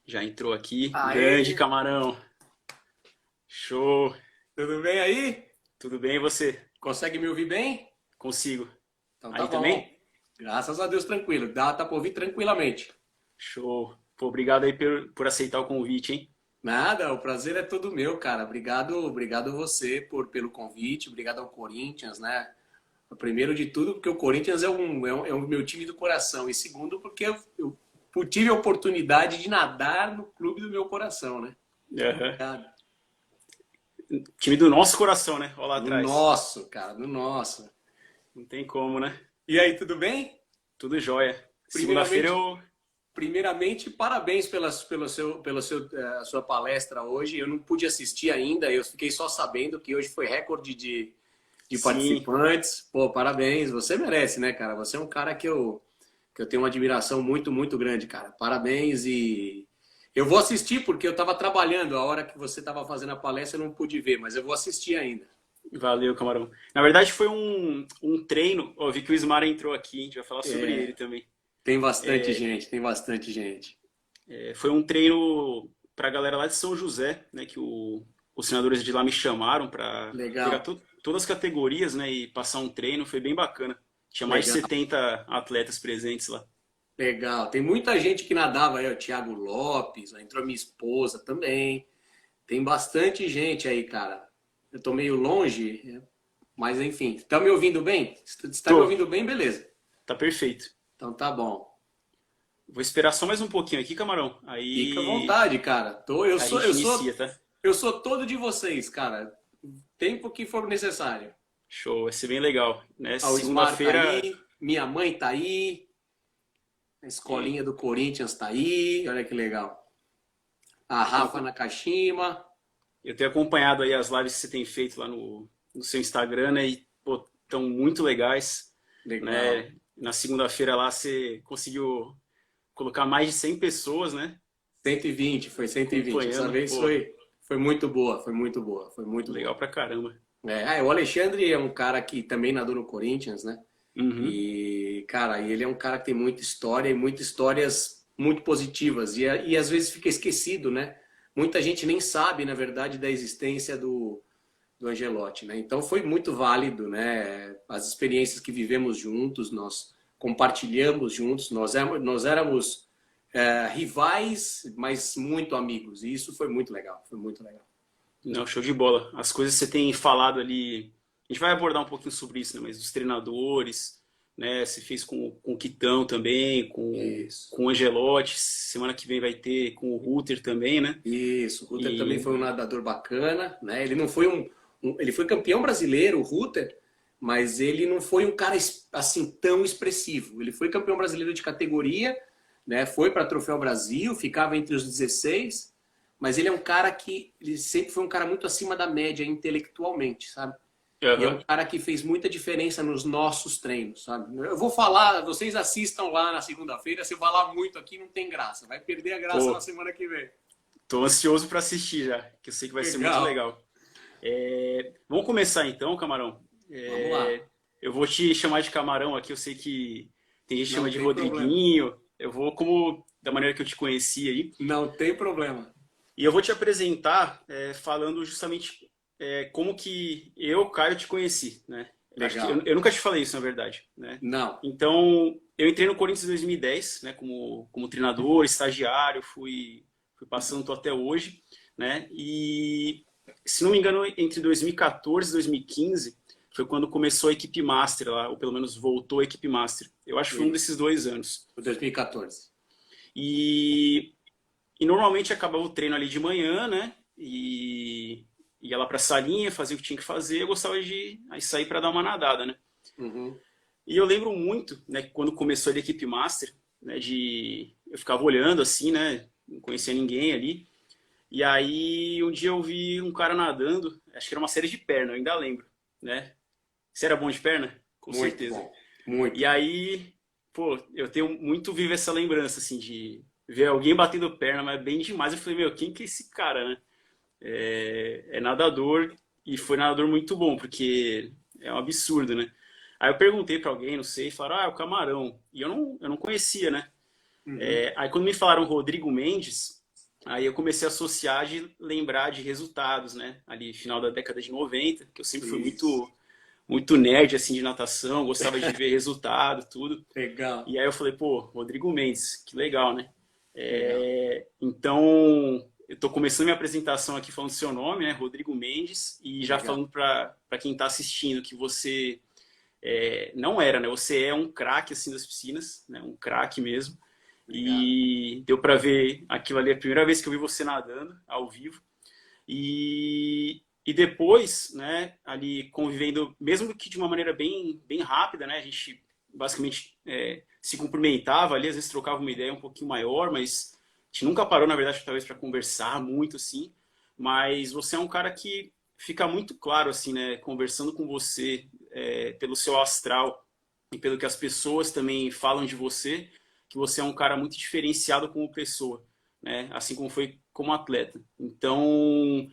Já entrou aqui. Grande Aê, camarão. Show. tudo bem aí? Tudo bem e você? Consegue me ouvir bem? Consigo. Então tá Aí bom. também? Graças a Deus, tranquilo. Dá pra ouvir tranquilamente. Show. Pô, obrigado aí por aceitar o convite, hein? Nada, o prazer é todo meu, cara. Obrigado você pelo convite, obrigado ao Corinthians, né? Primeiro de tudo, porque o Corinthians é o meu time do coração. E segundo, porque eu tive a oportunidade de nadar no clube do meu coração, né? Aham. Obrigado. Time do nosso coração, né? Olha lá No atrás. nosso, cara, no nosso. Não tem como, né? E aí, tudo bem? Tudo jóia. Segunda-feira Primeiramente, eu. Primeiramente, parabéns sua palestra hoje. Eu não pude assistir ainda, eu fiquei só sabendo que hoje foi recorde de Sim. participantes. Pô, parabéns, você merece, né, cara? Você é um cara que eu tenho uma admiração muito, muito grande, cara. Parabéns e eu vou assistir porque eu estava trabalhando, a hora que você estava fazendo a palestra eu não pude ver, mas eu vou assistir ainda. Valeu, camarão. Na verdade, foi um treino. Ó, vi que o Ismar entrou aqui, a gente vai falar sobre ele também. Tem bastante gente, tem bastante gente. Foi um treino pra galera lá de São José, né? Que os senadores de lá me chamaram pra pegar Legal, todas as categorias, né? E passar um treino, foi bem bacana. Tinha mais de legal. 70 atletas presentes lá. Legal. Tem muita gente que nadava aí, o Thiago Lopes, ó, entrou minha esposa também. Tem bastante gente aí, cara. Eu tô meio longe, mas enfim. Tá me ouvindo bem? Se tá me Tô, ouvindo bem, beleza. tá perfeito. Então tá bom. Vou esperar só mais um pouquinho aqui, camarão. Fica à Aí vontade, cara. a gente inicia, tá? Eu sou todo de vocês, cara. Tempo que for necessário. Show, vai ser bem legal, né? Ah, o Smar tá Segunda-feira, aí, minha mãe tá aí, a e escolinha do Corinthians tá aí, olha que legal. A eu Rafa tenho, Nakashima, eu tenho acompanhado aí as lives que você tem feito lá no seu Instagram, né? E, pô, estão muito legais, legal. né? Na segunda-feira lá você conseguiu colocar mais de 100 pessoas, né? 120, foi 120. Essa Acompanhando. vez Pô, foi muito boa, foi muito boa, foi muito legal boa. pra caramba. O Alexandre é um cara que também nadou no Corinthians, né? Uhum. E, cara, ele é um cara que tem muita história e muitas histórias muito positivas. E às vezes fica esquecido, né? Muita gente nem sabe, na verdade, da existência do Angelotti, né? Então foi muito válido, né? As experiências que vivemos juntos, nós compartilhamos juntos, nós éramos rivais, mas muito amigos. E isso foi muito legal, foi muito legal. Não, show de bola. As coisas que você tem falado ali, a gente vai abordar um pouquinho sobre isso, né? Mas dos treinadores, né? Você fez com o Quitão também, Isso. com o Angelotti, semana que vem vai ter com o Rutter também, né? Isso, o Rutter também E foi um nadador bacana, né? Ele não foi ele foi campeão brasileiro, o Rutter, mas ele não foi um cara assim tão expressivo. Ele foi campeão brasileiro de categoria, né? Foi para Troféu Brasil, ficava entre os 16, mas ele é um cara que ele sempre foi um cara muito acima da média intelectualmente, sabe? E é um aham. cara que fez muita diferença nos nossos treinos, sabe? Eu vou falar, vocês assistam lá na segunda-feira, se eu falar muito aqui não tem graça, vai perder a graça na Pô, semana que vem. tô ansioso para assistir já, que eu sei que vai ser muito Legal. legal. Vamos começar então, Camarão. Vamos lá. Eu vou te chamar de Camarão aqui, eu sei que tem gente que chama Não de tem problema. Rodriguinho. Eu vou como da maneira que eu te conheci aí. Não tem problema. E eu vou te apresentar falando justamente como que eu, Caio, te conheci, né? Acho que eu, Legal. eu nunca te falei isso, na verdade, né? Não. Então, eu entrei no Corinthians em 2010, né? Como treinador, estagiário, fui passando tô até hoje, né? E, se não me engano, entre 2014 e 2015 foi quando começou a equipe Master lá, ou pelo menos voltou a equipe Master. Eu acho que foi um desses Isso. 2 anos. Foi 2014. E e normalmente acabava o treino ali de manhã, né? E ia lá pra salinha, fazia o que tinha que fazer. Eu gostava de aí sair para dar uma nadada, né? Uhum. E eu lembro muito, né, que quando começou a equipe master, né, de eu ficava olhando assim, né, não conhecia ninguém ali. E aí um dia eu vi um cara nadando, acho que era uma série de perna, eu ainda lembro, né? Você era bom de perna? Com Muito certeza. bom. Muito E bom. aí, pô, eu tenho muito vivo essa lembrança, assim, de ver alguém batendo perna, mas bem demais. Eu falei, meu, quem que é esse cara, né? É nadador e foi nadador muito bom, porque é um absurdo, né? Aí eu perguntei pra alguém, não sei, falaram, ah, é o Camarão. E eu não conhecia, né? Uhum. Aí quando me falaram Rodrigo Mendes, Aí eu comecei a associar de lembrar de resultados, né? Ali, final da década de 90, que eu sempre fui Isso. muito nerd, assim, de natação, gostava de ver resultado, tudo. Legal, E aí eu falei, pô, Rodrigo Mendes, que legal, né? legal. Então, eu estou começando minha apresentação aqui falando seu nome, né? Rodrigo Mendes, e já Legal. falando para quem está assistindo que você não era, né? Você é um craque, assim, das piscinas, né? Um craque mesmo. Obrigado. E deu para ver aquilo ali, a primeira vez que eu vi você nadando ao vivo. E depois, né, ali convivendo, mesmo que de uma maneira bem rápida, né, a gente basicamente se cumprimentava ali, às vezes trocava uma ideia um pouquinho maior, mas a gente nunca parou, na verdade, talvez para conversar muito, assim. Mas você é um cara que fica muito claro, assim, né, conversando com você, pelo seu astral e pelo que as pessoas também falam de você, que você é um cara muito diferenciado como pessoa, né, assim como foi como atleta. Então,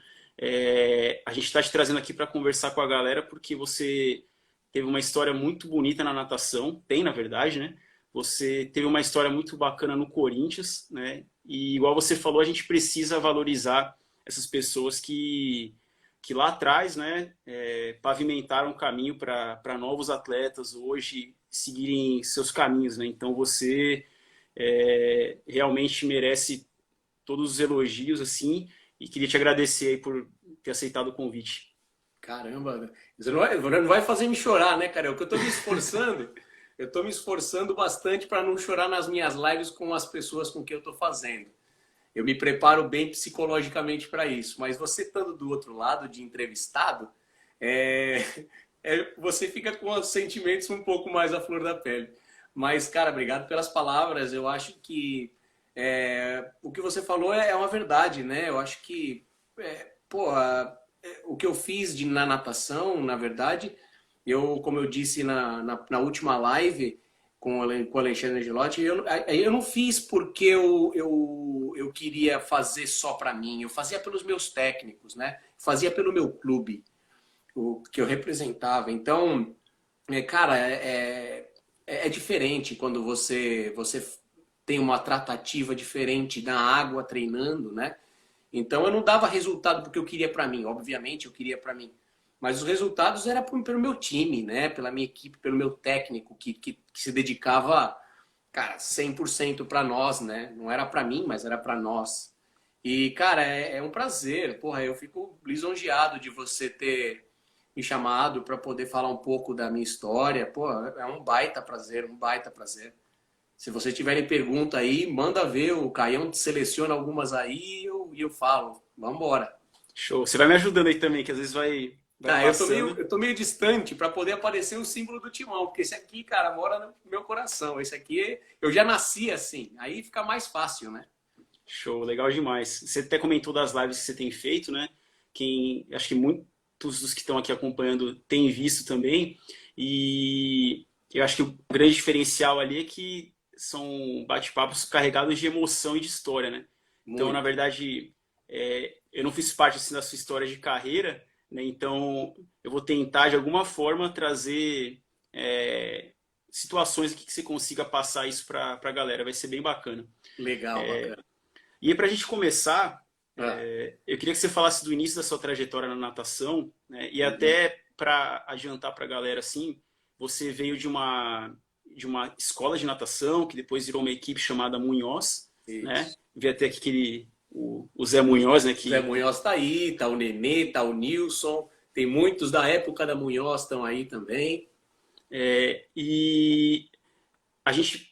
a gente está te trazendo aqui para conversar com a galera porque você teve uma história muito bonita na natação, tem na verdade, né? Você teve uma história muito bacana no Corinthians, né? E igual você falou, a gente precisa valorizar essas pessoas que lá atrás, né, pavimentaram o caminho para novos atletas hoje seguirem seus caminhos, né? Então você realmente merece todos os elogios, assim, e queria te agradecer aí por ter aceitado o convite. Caramba, você não vai fazer me chorar, né, cara? É o que eu tô me esforçando. Eu tô me esforçando bastante para não chorar nas minhas lives com as pessoas com quem eu tô fazendo. Eu me preparo bem psicologicamente para isso. Mas você estando do outro lado de entrevistado, é, você fica com os sentimentos um pouco mais à flor da pele. Mas, cara, obrigado pelas palavras. Eu acho que o que você falou é uma verdade, né? Eu acho que, porra, o que eu fiz na natação, na verdade, como eu disse na última live com o Alexandre Angelotti, eu não fiz porque eu queria fazer só para mim, eu fazia pelos meus técnicos, né? Fazia pelo meu clube, o que eu representava. Então, cara, é diferente quando você tem uma tratativa diferente na água treinando, né? Então eu não dava resultado porque eu queria para mim, obviamente eu queria para mim, mas os resultados era pelo meu time, né? Pela minha equipe, pelo meu técnico que se dedicava, cara, 100% para nós, né? Não era para mim, mas era para nós. E, cara, é um prazer. Porra, eu fico lisonjeado de você ter me chamado para poder falar um pouco da minha história. Pô, é um baita prazer, um baita prazer. Se você tiverem pergunta aí, manda ver. O Caião seleciona algumas aí e eu falo. Vamos embora. Show. Você vai me ajudando aí também, que às vezes vai Tá, eu tô meio, passando. eu tô meio distante para poder aparecer o símbolo do timão, porque esse aqui, cara, mora no meu coração. Esse aqui, eu já nasci assim. Aí fica mais fácil, né? Show, legal demais. Você até comentou das lives que você tem feito, né? Acho que muitos dos que estão aqui acompanhando têm visto também. E eu acho que o grande diferencial ali é que são bate-papos carregados de emoção e de história, né? Então, na Muito. verdade, eu não fiz parte assim, da sua história de carreira, né? Então, eu vou tentar, de alguma forma, trazer situações aqui que você consiga passar isso para a galera. Vai ser bem bacana. Legal, bacana. E para a gente começar, Ah, eu queria que você falasse do início da sua trajetória na natação, né? E uhum. até para adiantar para a galera, assim, você veio de uma escola de natação, que depois virou uma equipe chamada Munhoz, né? Isso. Vi até aqui o Zé Munhoz, né? O Zé Que, Munhoz tá aí, tá o Nenê, tá o Nilson. Tem muitos da época da Munhoz estão aí também. e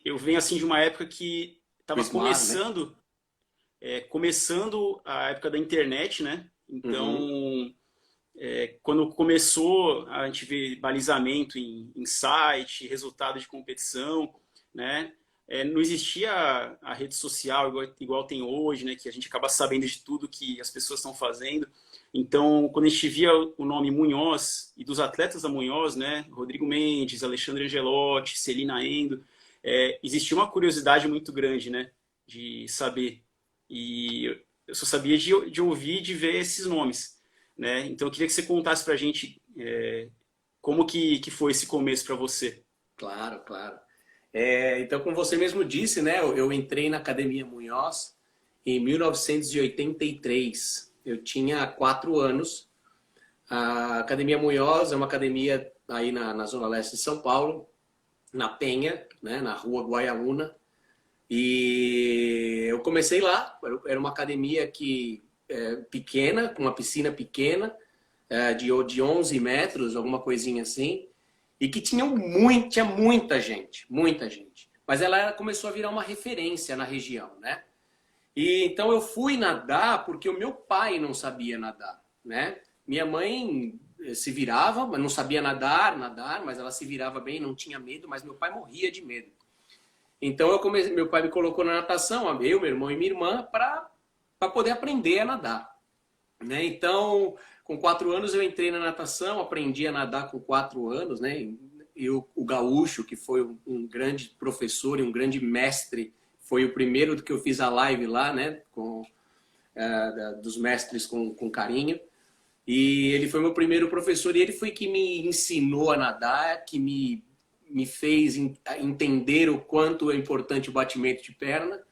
eu venho assim de uma época que O estava Ismar, né? começando a época da internet, né? Uhum. Então, quando começou a gente ver balizamento em site, resultado de competição, né? Não existia a rede social igual tem hoje, né? Que a gente acaba sabendo de tudo que as pessoas estão fazendo. Então, quando a gente via o nome Munhoz e dos atletas da Munhoz, né? Rodrigo Mendes, Alexandre Angelotti, Celina Endo, existia uma curiosidade muito grande, né? De saber. E eu só sabia de ouvir, de ver esses nomes, né? Então eu queria que você contasse pra gente como que foi esse começo para você. Claro, claro. Então, como você mesmo disse, né? Eu entrei na Academia Munhoz em 1983. Eu tinha 4 anos. A Academia Munhoz é uma academia aí na Zona Leste de São Paulo, na Penha, né, na rua Guaiaúna. E eu comecei lá. Era uma academia pequena, com uma piscina pequena, de 11 metros, alguma coisinha assim. E que tinha muita gente. Mas ela começou a virar uma referência na região, né? E então eu fui nadar porque o meu pai não sabia nadar, né? Minha mãe se virava, mas não sabia nadar, mas ela se virava bem, não tinha medo, mas meu pai morria de medo. Então meu pai me colocou na natação, eu, meu irmão e minha irmã, para poder aprender a nadar, né? Então, com 4 anos eu entrei na natação, aprendi a nadar com 4 anos, né? E o Gaúcho, que foi um grande professor e um grande mestre, foi o primeiro que eu fiz a live lá, né? Dos mestres com carinho. E ele foi meu primeiro professor e ele foi que me ensinou a nadar, que me fez entender o quanto é importante o batimento de perna.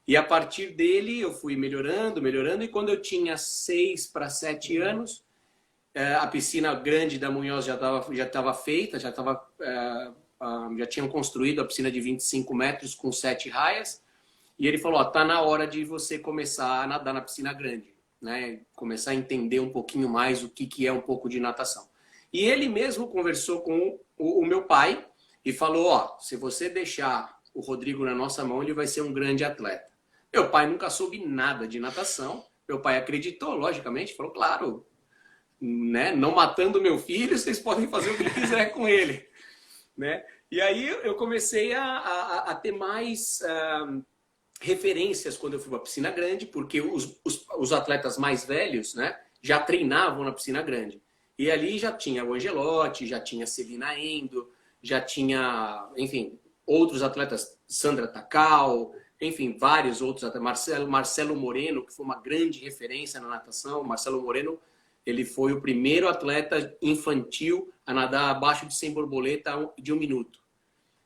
E a partir dele eu fui melhorando. E quando eu tinha 6 para 7 anos, a piscina grande da Munhoz já estava feita, já tinham construído a piscina de 25 metros com 7 raias. E ele falou, tá na hora de você começar a nadar na piscina grande, né? Começar a entender um pouquinho mais o que é um pouco de natação. E ele mesmo conversou com o meu pai e falou, se você deixar o Rodrigo na nossa mão, ele vai ser um grande atleta. Meu pai nunca soube nada de natação. Meu pai acreditou, logicamente, falou, claro, né? Não matando meu filho, vocês podem fazer o que quiser com ele, né? E aí eu comecei a ter mais referências quando eu fui para a piscina grande, porque os atletas mais velhos, né, já treinavam na piscina grande. E ali já tinha o Angelotti, já tinha Celina Endo, já tinha, enfim, outros atletas, Sandra Takal, enfim, vários outros atletas. Marcelo Moreno, que foi uma grande referência na natação. Marcelo Moreno, ele foi o primeiro atleta infantil a nadar abaixo de 100 borboleta de 1 minuto.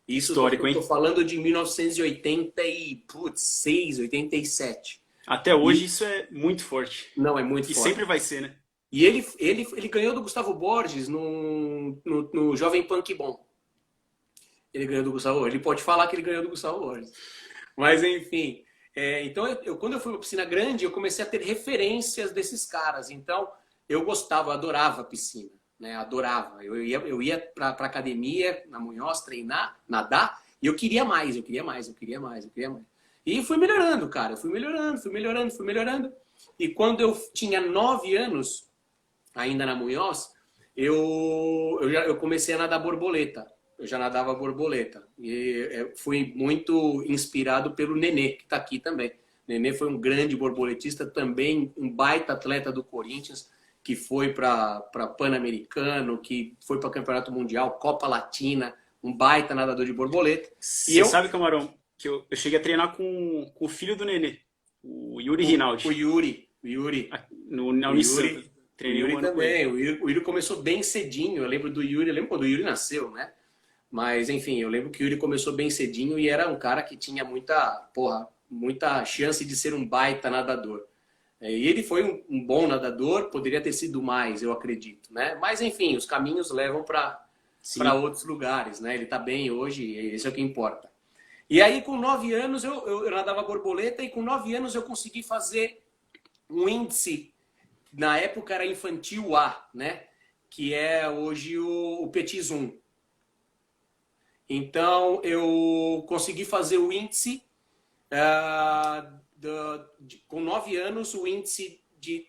Isso histórico, eu tô falando de 1986, 87. Até hoje isso é muito forte. Não, é muito forte. E forte. sempre vai ser, né? E ele ganhou do Gustavo Borges no Jovem Punk Bom. Ele ganhou do Gustavo Borges. Ele pode falar que ele ganhou do Gustavo Borges. Mas, enfim. Então, quando eu fui para a piscina grande, eu comecei a ter referências desses caras. Então, eu gostava, eu adorava a piscina. Né? Adorava. Eu ia para a academia, na Munhoz, treinar, nadar, e eu queria mais. E fui melhorando, cara. Eu fui melhorando. E quando eu tinha 9 anos, ainda na Munhoz, eu comecei a nadar borboleta. Eu já nadava borboleta. E fui muito inspirado pelo Nenê, que está aqui também. Nenê foi um grande borboletista, também um baita atleta do Corinthians, que foi para Pan-Americano, que foi para Campeonato Mundial, Copa Latina, um baita nadador de borboleta. Você sabe, Camarão, que eu cheguei a treinar com o filho do Nenê, o Yuri Rinaldi. O Yuri. Na Unisanta. Treinei o Yuri também. O Yuri começou bem cedinho. Eu lembro quando o Yuri nasceu, né? Mas, enfim, eu lembro que o Yuri começou bem cedinho e era um cara que tinha muita chance de ser um baita nadador. E ele foi um bom nadador, poderia ter sido mais, eu acredito, né? Mas, enfim, os caminhos levam para outros lugares, né? Ele está bem hoje, e isso é o que importa. E aí, com 9 anos, eu nadava borboleta, e com 9 anos eu consegui fazer um índice, na época era infantil A, né? Que é hoje o Petit Zoom. Então, eu consegui fazer o índice, com 9 anos, o índice de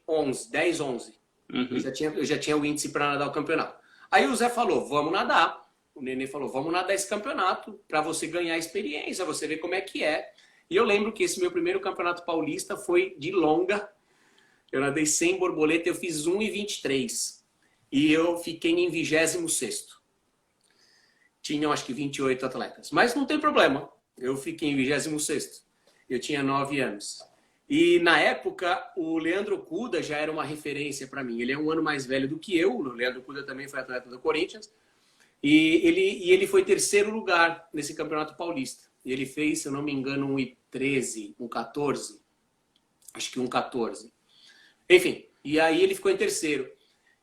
10, 11. Uhum. Eu já tinha o índice para nadar o campeonato. Aí o Zé falou, vamos nadar. O Nenê falou, vamos nadar esse campeonato para você ganhar experiência, você ver como é que é. E eu lembro que esse meu primeiro campeonato paulista foi de longa. Eu nadei 100 borboleta, eu fiz 1,23. E eu fiquei em 26º. Tinham acho que 28 atletas. Mas não tem problema. Eu fiquei em 26º. Eu tinha 9 anos. E na época, o Leandro Cuda já era uma referência para mim. Ele é um ano mais velho do que eu. O Leandro Cuda também foi atleta do Corinthians. E ele foi 3º lugar nesse Campeonato Paulista. E ele fez, se eu não me engano, 1,13, 1,14. acho que 1,14. Enfim, e aí ele ficou em terceiro.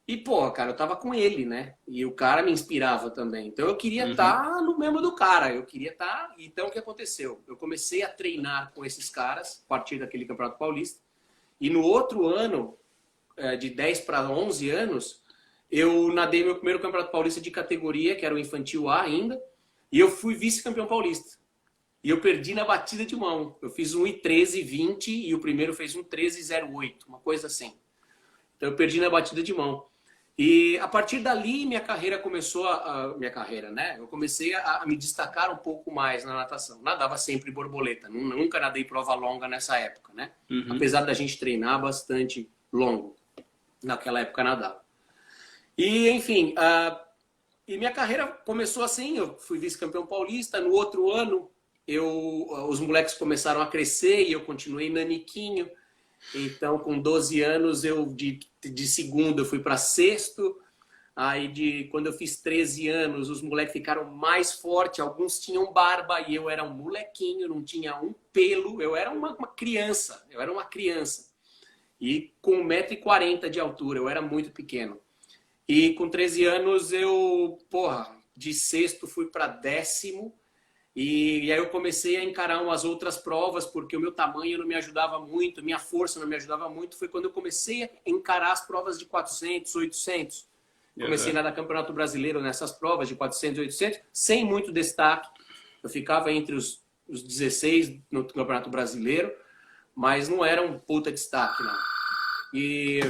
E, porra, cara, eu tava com ele, né? E o cara me inspirava também. Então eu queria estar no mesmo do cara. Eu queria estar... Então o que aconteceu? Eu comecei a treinar com esses caras, a partir daquele Campeonato Paulista. E no outro ano, de 10 para 11 anos, eu nadei meu primeiro Campeonato Paulista de categoria, que era o Infantil A ainda. E eu fui vice-campeão paulista. E eu perdi na batida de mão. Eu fiz um 1,13,20 e o primeiro fez um 13,08, uma coisa assim. Então eu perdi na batida de mão. E a partir dali minha carreira começou minha carreira, né? Eu comecei a me destacar um pouco mais na natação. Nadava sempre borboleta, nunca nadei prova longa nessa época, né? Apesar da gente treinar bastante longo, naquela época nadava. E enfim, e minha carreira começou assim, eu fui vice-campeão paulista, no outro ano os moleques começaram a crescer e eu continuei naniquinho. Então, com 12 anos, eu de segundo eu fui para sexto. Aí, quando eu fiz 13 anos, os moleques ficaram mais fortes. Alguns tinham barba e eu era um molequinho, não tinha um pelo. Eu era uma criança. E com 1,40 m de altura, eu era muito pequeno. E com 13 anos, de sexto fui para décimo. E aí eu comecei a encarar umas outras provas, porque o meu tamanho não me ajudava muito, minha força não me ajudava muito. Foi quando eu comecei a encarar as provas de 400, 800. Comecei a nadar Campeonato Brasileiro nessas provas de 400 e 800, sem muito destaque. Eu ficava entre os 16 no Campeonato Brasileiro, mas não era um puta destaque, não. E...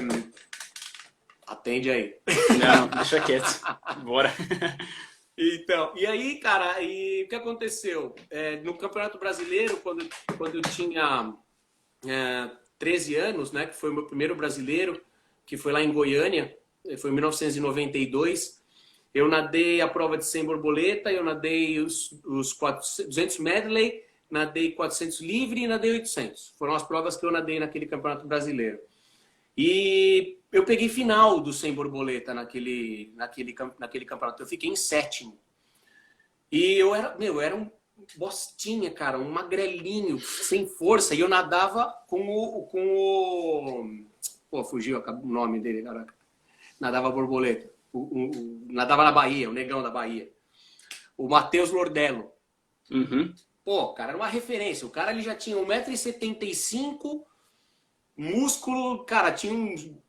Atende aí. Não, deixa quieto. Bora. Então, e aí, cara, o que aconteceu? No Campeonato Brasileiro, quando eu tinha 13 anos, né, que foi o meu primeiro brasileiro, que foi lá em Goiânia, foi em 1992, eu nadei a prova de 100 borboleta, eu nadei os 200 medley, nadei 400 livre e nadei 800. Foram as provas que eu nadei naquele Campeonato Brasileiro. E eu peguei final do 100 borboleta naquele campeonato. Eu fiquei em sétimo. E eu era um bostinha, cara, um magrelinho, sem força. E eu nadava com o... Pô, fugiu o nome dele, caraca. Nadava borboleta. Nadava na Bahia, o negão da Bahia. O Matheus Lordello. Pô, cara, era uma referência. O cara ele já tinha 1,75 m, músculo, cara, tinha um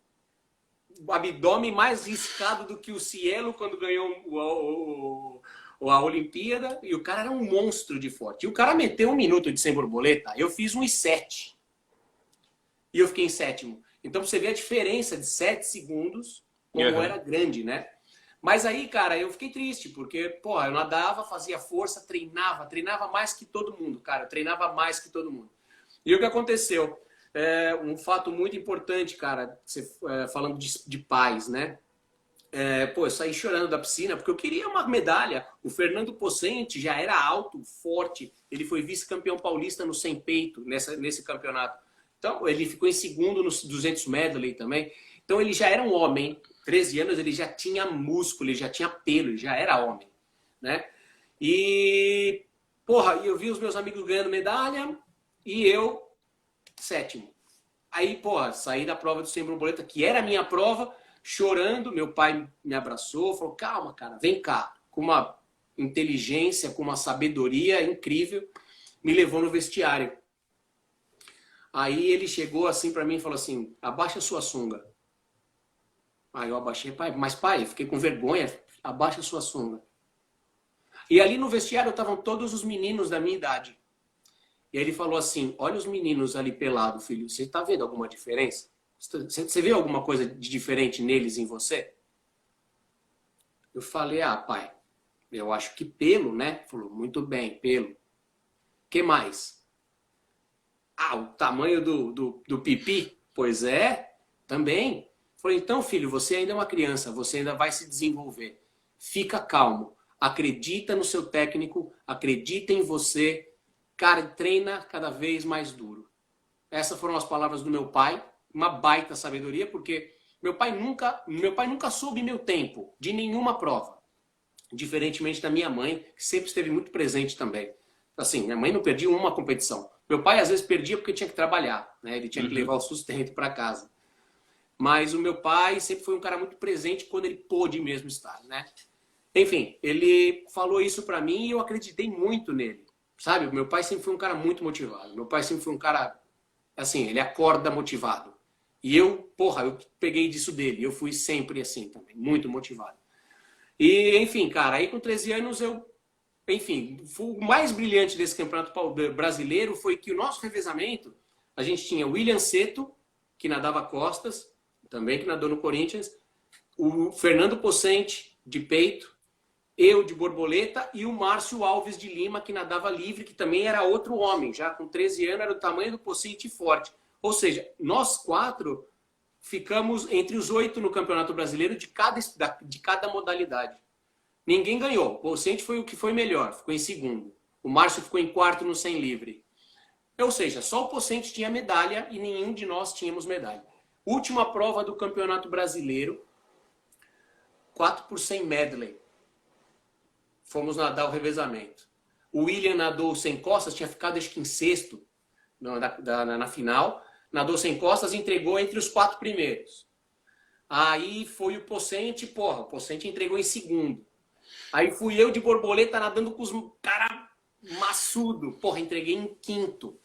abdômen mais riscado do que o Cielo quando ganhou a Olimpíada. E o cara era um monstro de forte. E o cara meteu 1 minuto de 100 borboleta, eu fiz 1,7. E eu fiquei em sétimo. Então você vê a diferença de 7 segundos, como era grande, né? Mas aí, cara, eu fiquei triste, porque, porra, eu nadava, fazia força, treinava mais que todo mundo, cara. Eu treinava mais que todo mundo. E o que aconteceu? Um fato muito importante, cara, falando de pais, né? Eu saí chorando da piscina porque eu queria uma medalha. O Fernando Pocente já era alto, forte. Ele foi vice-campeão paulista no 100 peito nesse campeonato. Então, ele ficou em segundo nos 200 medley também. Então, ele já era um homem. 13 anos, ele já tinha músculo, ele já tinha pelo, ele já era homem, né? E, porra, eu vi os meus amigos ganhando medalha e eu sétimo. Aí, porra, saí da prova do 100 borboleta, que era a minha prova, chorando. Meu pai me abraçou, falou, calma, cara, vem cá. Com uma inteligência, com uma sabedoria incrível, me levou no vestiário. Aí ele chegou assim pra mim e falou assim, abaixa a sua sunga. Aí eu abaixei, pai, mas pai, eu fiquei com vergonha, abaixa a sua sunga. E ali no vestiário estavam todos os meninos da minha idade. E aí ele falou assim, olha os meninos ali pelado, filho, você tá vendo alguma diferença? Você vê alguma coisa de diferente neles em você? Eu falei, pai, eu acho que pelo, né? Ele falou, muito bem, pelo. Que mais? O tamanho do pipi? Pois é, também. Falei, então, filho, você ainda é uma criança, você ainda vai se desenvolver. Fica calmo, acredita no seu técnico, acredita em você, cara, treina cada vez mais duro. Essas foram as palavras do meu pai, uma baita sabedoria, porque meu pai nunca soube meu tempo de nenhuma prova, diferentemente da minha mãe, que sempre esteve muito presente também. Assim, minha mãe não perdia uma competição. Meu pai, às vezes, perdia porque tinha que trabalhar, né? Ele tinha que levar o sustento para casa. Mas o meu pai sempre foi um cara muito presente quando ele pôde mesmo estar, né? Enfim, ele falou isso para mim e eu acreditei muito nele, sabe? O meu pai sempre foi um cara muito motivado. Meu pai sempre foi um cara, assim, ele acorda motivado. E eu, porra, eu peguei disso dele. Eu fui sempre assim também, muito motivado. E, enfim, cara, aí com 13 anos eu... Enfim, o mais brilhante desse campeonato brasileiro foi que o nosso revezamento, a gente tinha o William Seto, que nadava costas, também que nadou no Corinthians, o Fernando Possente, de peito, eu de borboleta e o Márcio Alves de Lima, que nadava livre, que também era outro homem, já com 13 anos, era o tamanho do Possente forte. Ou seja, nós 4 ficamos entre os 8 no Campeonato Brasileiro de cada modalidade. Ninguém ganhou. O Possente foi o que foi melhor, ficou em segundo. O Márcio ficou em quarto no 100 livre. Ou seja, só o Possente tinha medalha e nenhum de nós tínhamos medalha. Última prova do Campeonato Brasileiro, 4 por 100 medley. Fomos nadar o revezamento. O William nadou sem costas, tinha ficado acho que em sexto na final. Nadou sem costas e entregou entre os 4 primeiros. Aí foi o Possente, porra, o Possente entregou em segundo. Aí fui eu de borboleta nadando com os cara maçudo. Porra, entreguei em quinto.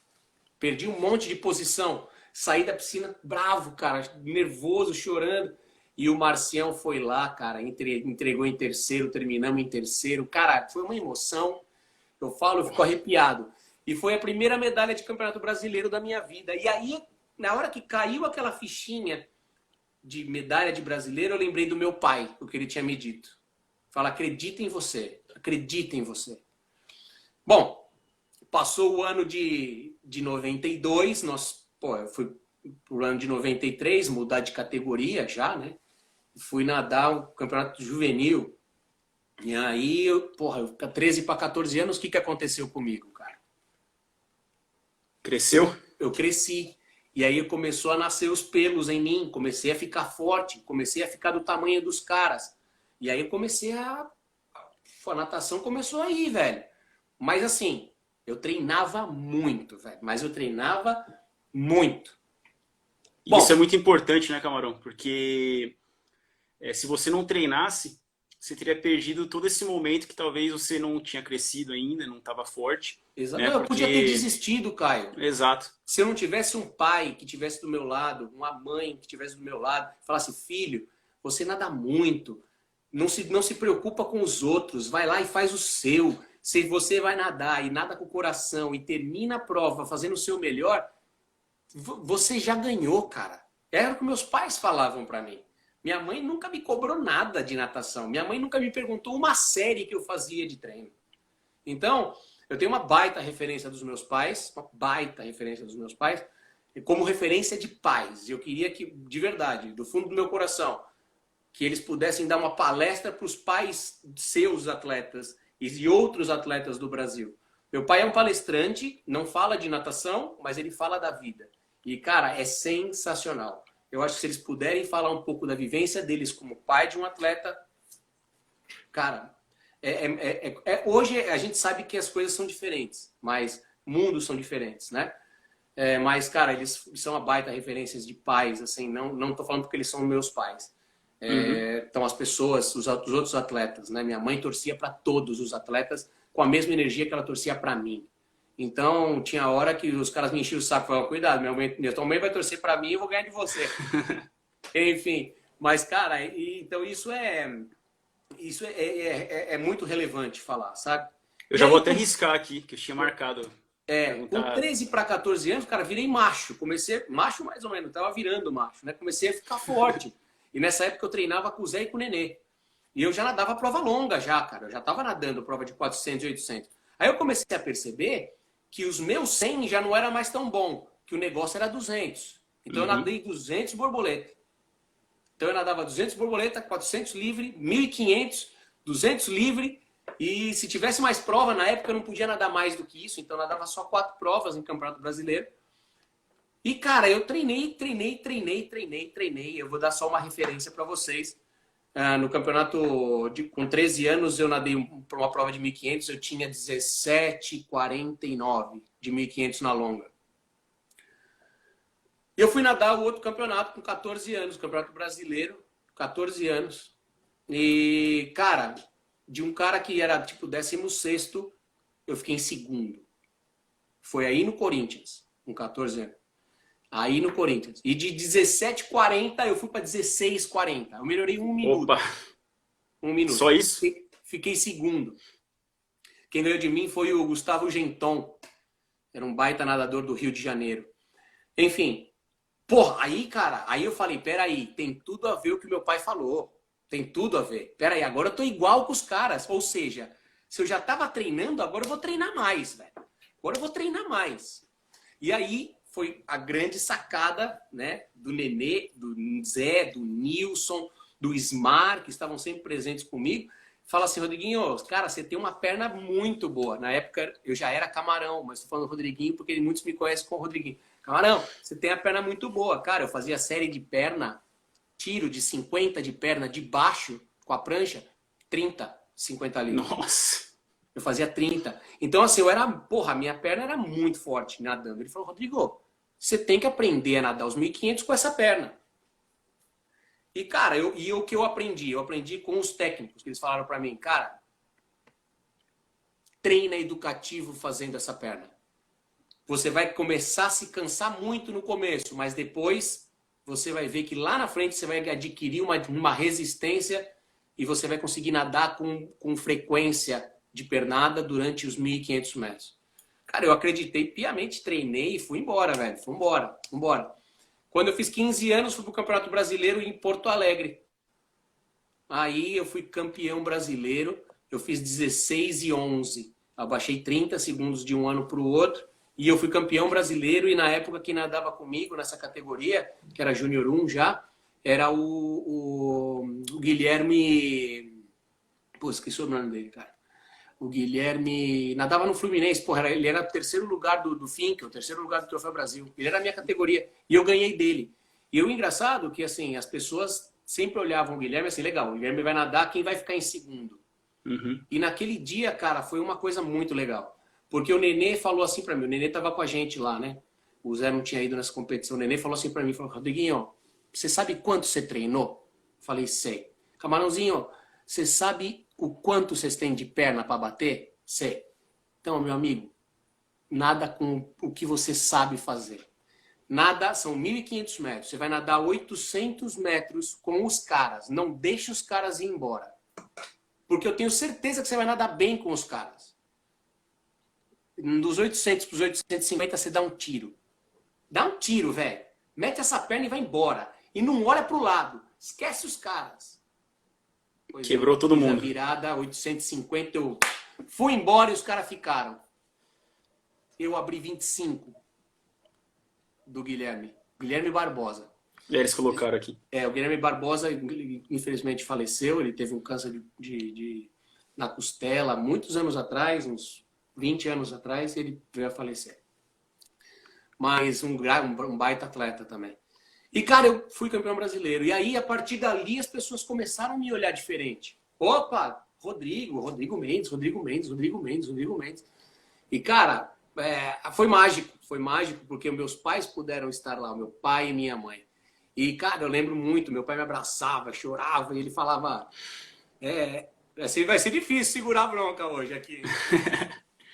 Perdi um monte de posição. Saí da piscina bravo, cara, nervoso, chorando. E o Marcião foi lá, cara, entregou em terceiro, terminamos em terceiro. Cara, foi uma emoção. Eu falo, eu fico arrepiado. E foi a primeira medalha de campeonato brasileiro da minha vida. E aí, na hora que caiu aquela fichinha de medalha de brasileiro, eu lembrei do meu pai, o que ele tinha me dito. Fala, acredita em você, acredita em você. Bom, passou o ano de 92, eu fui pro ano de 93, mudar de categoria já, né? Fui nadar o campeonato juvenil. E aí, eu 13 para 14 anos, o que aconteceu comigo, cara? Cresceu? Eu cresci. E aí começou a nascer os pelos em mim, comecei a ficar forte, comecei a ficar do tamanho dos caras. E aí eu comecei a natação começou aí, velho. Mas assim, eu treinava muito, velho. Mas eu treinava muito. E isso é muito importante, né, Camarão? Porque se você não treinasse, você teria perdido todo esse momento que talvez você não tinha crescido ainda, não estava forte. Exato. Né? Eu podia ter desistido, Caio. Exato. Se eu não tivesse um pai que tivesse do meu lado, uma mãe que tivesse do meu lado, falasse, filho, você nada muito, não se preocupa com os outros, vai lá e faz o seu. Se você vai nadar e nada com o coração e termina a prova fazendo o seu melhor, você já ganhou, cara. Era o que meus pais falavam para mim. Minha mãe nunca me cobrou nada de natação. Minha mãe nunca me perguntou uma série que eu fazia de treino. Então, eu tenho uma baita referência dos meus pais, como referência de pais. Eu queria que, de verdade, do fundo do meu coração, que eles pudessem dar uma palestra para os pais de seus atletas e de outros atletas do Brasil. Meu pai é um palestrante, não fala de natação, mas ele fala da vida. E, cara, é sensacional. Eu acho que se eles puderem falar um pouco da vivência deles como pai de um atleta, cara, hoje a gente sabe que as coisas são diferentes, mas mundos são diferentes, né? Mas, cara, eles são uma baita referências de pais, assim, não tô falando porque eles são meus pais. Então, as pessoas, os outros atletas, né? Minha mãe torcia para todos os atletas com a mesma energia que ela torcia para mim. Então, tinha hora que os caras me enchiam o saco e falavam, cuidado, tua mãe vai torcer para mim e eu vou ganhar de você. Enfim, mas, cara, então isso é muito relevante falar, sabe? Eu já vou até riscar aqui, que eu tinha marcado. Com 13 para 14 anos, cara, virei macho. Macho mais ou menos, tava virando macho, né? Comecei a ficar forte. E nessa época eu treinava com o Zé e com o Nenê. E eu já nadava prova longa já, cara. Eu já tava nadando prova de 400 e 800. Aí eu comecei a perceber que os meus 100 já não era mais tão bom, que o negócio era 200. Então eu nadei 200 borboleta. Então eu nadava 200 borboleta, 400 livre, 1.500, 200 livre. E se tivesse mais prova, na época eu não podia nadar mais do que isso. Então eu nadava só 4 provas em Campeonato Brasileiro. E, cara, eu treinei. Eu vou dar só uma referência para vocês. No campeonato, com 13 anos, eu nadei para uma prova de 1.500, eu tinha 17,49 de 1.500 na longa. Eu fui nadar o outro campeonato com 14 anos, Campeonato Brasileiro, 14 anos. E, cara, de um cara que era tipo 16º, eu fiquei em segundo. Foi aí no Corinthians, com 14 anos. Aí no Corinthians. E de 17,40 eu fui para 16,40. Eu melhorei 1 minuto. Opa! 1 minuto. Só isso? Fiquei segundo. Quem ganhou de mim foi o Gustavo Genton. Era um baita nadador do Rio de Janeiro. Enfim. Porra, aí, cara, aí eu falei, peraí, tem tudo a ver o que meu pai falou. Tem tudo a ver. Peraí, agora eu tô igual com os caras. Ou seja, se eu já tava treinando, agora eu vou treinar mais, velho. Agora eu vou treinar mais. E aí foi a grande sacada, né, do Nenê, do Zé, do Nilson, do Ismar, que estavam sempre presentes comigo. Fala assim, Rodriguinho, cara, você tem uma perna muito boa. Na época eu já era Camarão, mas estou falando Rodriguinho porque muitos me conhecem como Rodriguinho. Camarão, você tem a perna muito boa. Cara, eu fazia série de perna, tiro de 50 de perna de baixo com a prancha, 30, 50 litros. Nossa! Eu fazia 30. Então, assim, porra, a minha perna era muito forte nadando. Ele falou, Rodrigo, você tem que aprender a nadar os 1.500 com essa perna. E, cara, o que eu aprendi? Eu aprendi com os técnicos, que eles falaram pra mim, cara, treina educativo fazendo essa perna. Você vai começar a se cansar muito no começo, mas depois você vai ver que lá na frente você vai adquirir uma resistência e você vai conseguir nadar com frequência de pernada durante os 1.500 metros. Cara, eu acreditei piamente, treinei e fui embora, velho. Fui embora. Quando eu fiz 15 anos, fui pro Campeonato Brasileiro em Porto Alegre. Aí eu fui campeão brasileiro, eu fiz 16,11. Abaixei 30 segundos de um ano pro outro. E eu fui campeão brasileiro e na época quem nadava comigo nessa categoria, que era Júnior 1 já, era o Guilherme... Pô, esqueci o nome dele, cara. O Guilherme nadava no Fluminense, porra, ele era o terceiro lugar do Finkel, o terceiro lugar do Troféu Brasil. Ele era a minha categoria e eu ganhei dele. E o engraçado é que, assim, as pessoas sempre olhavam o Guilherme assim, legal, o Guilherme vai nadar, quem vai ficar em segundo? Uhum. E naquele dia, cara, foi uma coisa muito legal. Porque o Nenê falou assim pra mim, o Nenê tava com a gente lá, né? O Zé não tinha ido nessa competição. O Nenê falou assim pra mim, falou, Rodriguinho, você sabe quanto você treinou? Falei, sei. Camarãozinho, você sabe o quanto vocês têm de perna para bater? Sei. Então, meu amigo, nada com o que você sabe fazer. Nada, são 1.500 metros. Você vai nadar 800 metros com os caras. Não deixe os caras ir embora. Porque eu tenho certeza que você vai nadar bem com os caras. Dos 800 para os 850, você dá um tiro. Dá um tiro, velho. Mete essa perna e vai embora. E não olha pro lado. Esquece os caras. Pois quebrou todo mundo. A virada, 850, eu fui embora e os caras ficaram. Eu abri 25 do Guilherme. Guilherme Barbosa. Eles colocaram aqui. O Guilherme Barbosa, infelizmente, faleceu. Ele teve um câncer na costela muitos anos atrás, uns 20 anos atrás, ele veio a falecer. Mas um baita atleta também. E, cara, eu fui campeão brasileiro. E aí, a partir dali, as pessoas começaram a me olhar diferente. Opa, Rodrigo Mendes. E, cara, foi mágico. Foi mágico porque meus pais puderam estar lá, meu pai e minha mãe. E, cara, eu lembro muito, meu pai me abraçava, chorava, e ele falava, vai ser difícil segurar a bronca hoje aqui.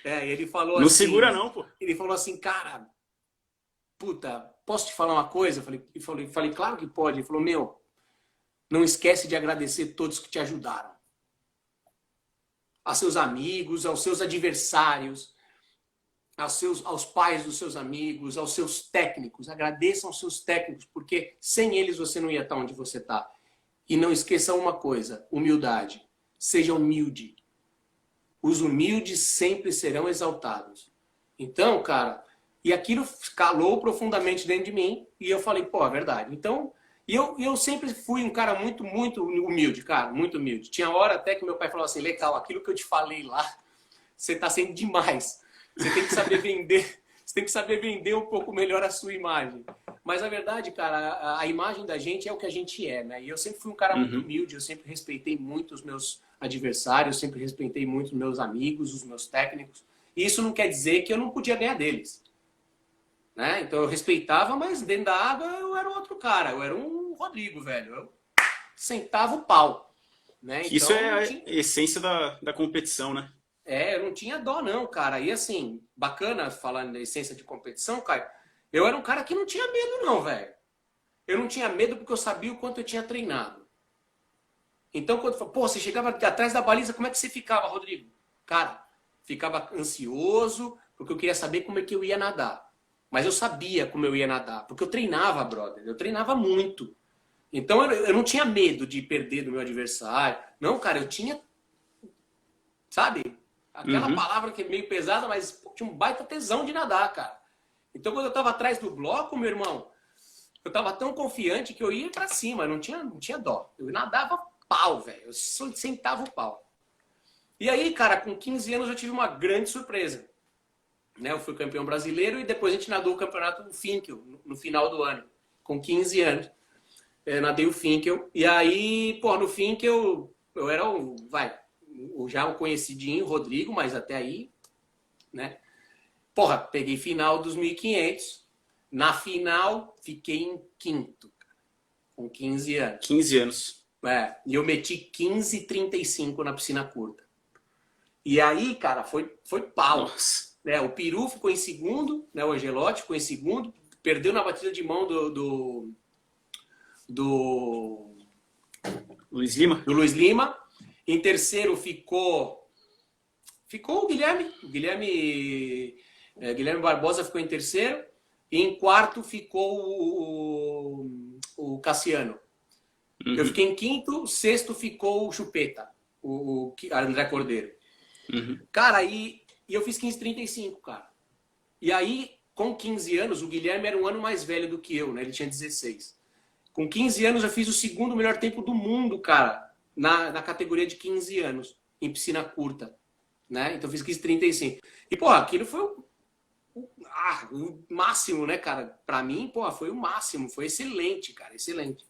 E ele falou não assim... Não segura não, pô. Ele falou assim, cara, puta, posso te falar uma coisa? Eu falei, claro que pode. Ele falou, meu, não esquece de agradecer todos que te ajudaram. A seus amigos, aos seus adversários, aos pais dos seus amigos, aos seus técnicos. Agradeçam aos seus técnicos, porque sem eles você não ia estar onde você está. E não esqueça uma coisa, humildade. Seja humilde. Os humildes sempre serão exaltados. Então, cara, e aquilo calou profundamente dentro de mim, e eu falei, pô, é verdade. Então, eu sempre fui um cara muito, muito humilde, cara, muito humilde. Tinha hora até que meu pai falou assim, legal, aquilo que eu te falei lá, você tá sendo demais. Você tem que saber vender, você tem que saber vender um pouco melhor a sua imagem. Mas a verdade, cara, a imagem da gente é o que a gente é, né? E eu sempre fui um cara muito humilde, eu sempre respeitei muito os meus adversários, sempre respeitei muito os meus amigos, os meus técnicos. E isso não quer dizer que eu não podia ganhar deles. Né? Então eu respeitava, mas dentro da água eu era outro cara, eu era um Rodrigo, velho. Eu sentava o pau. Né? Então, isso é a essência da competição, né? Eu não tinha dó, não, cara. E assim, bacana falando da essência de competição, Caio. Eu era um cara que não tinha medo, não, velho. Eu não tinha medo porque eu sabia o quanto eu tinha treinado. Então, quando pô, você chegava atrás da baliza, como é que você ficava, Rodrigo? Cara, ficava ansioso, porque eu queria saber como é que eu ia nadar. Mas eu sabia como eu ia nadar, porque eu treinava, brother. Eu treinava muito. Então, eu não tinha medo de perder do meu adversário. Não, cara, eu tinha, sabe? Aquela palavra que é meio pesada, mas pô, tinha um baita tesão de nadar, cara. Então, quando eu tava atrás do bloco, meu irmão, eu tava tão confiante que eu ia pra cima, não tinha dó. Eu nadava pau, velho. Eu sentava o pau. E aí, cara, com 15 anos eu tive uma grande surpresa. Né? Eu fui campeão brasileiro e depois a gente nadou o campeonato Finkel no final do ano, com 15 anos. Eu nadei o Finkel. E aí, pô, no Finkel eu era já um conhecidinho, Rodrigo, mas até aí, né? Porra, peguei final dos 1.500. Na final, fiquei em quinto, com 15 anos. 15 anos. E eu meti 15,35 na piscina curta. E aí, cara, foi pau. Nossa. O Peru ficou em segundo, né? O Angelotti ficou em segundo, perdeu na batida de mão do Luiz Lima? Do Luiz Lima. Em terceiro ficou o Guilherme. Guilherme Barbosa ficou em terceiro. E em quarto ficou o Cassiano. Eu fiquei em quinto, sexto ficou o Chupeta, o André Cordeiro. Cara, e eu fiz 15,35, cara. E aí, com 15 anos, o Guilherme era um ano mais velho do que eu, né? Ele tinha 16. Com 15 anos, eu fiz o segundo melhor tempo do mundo, cara, na categoria de 15 anos, em piscina curta, né? Então, eu fiz 15,35. E, pô, aquilo foi o máximo, né, cara? Pra mim, pô, foi o máximo. Foi excelente, cara, excelente.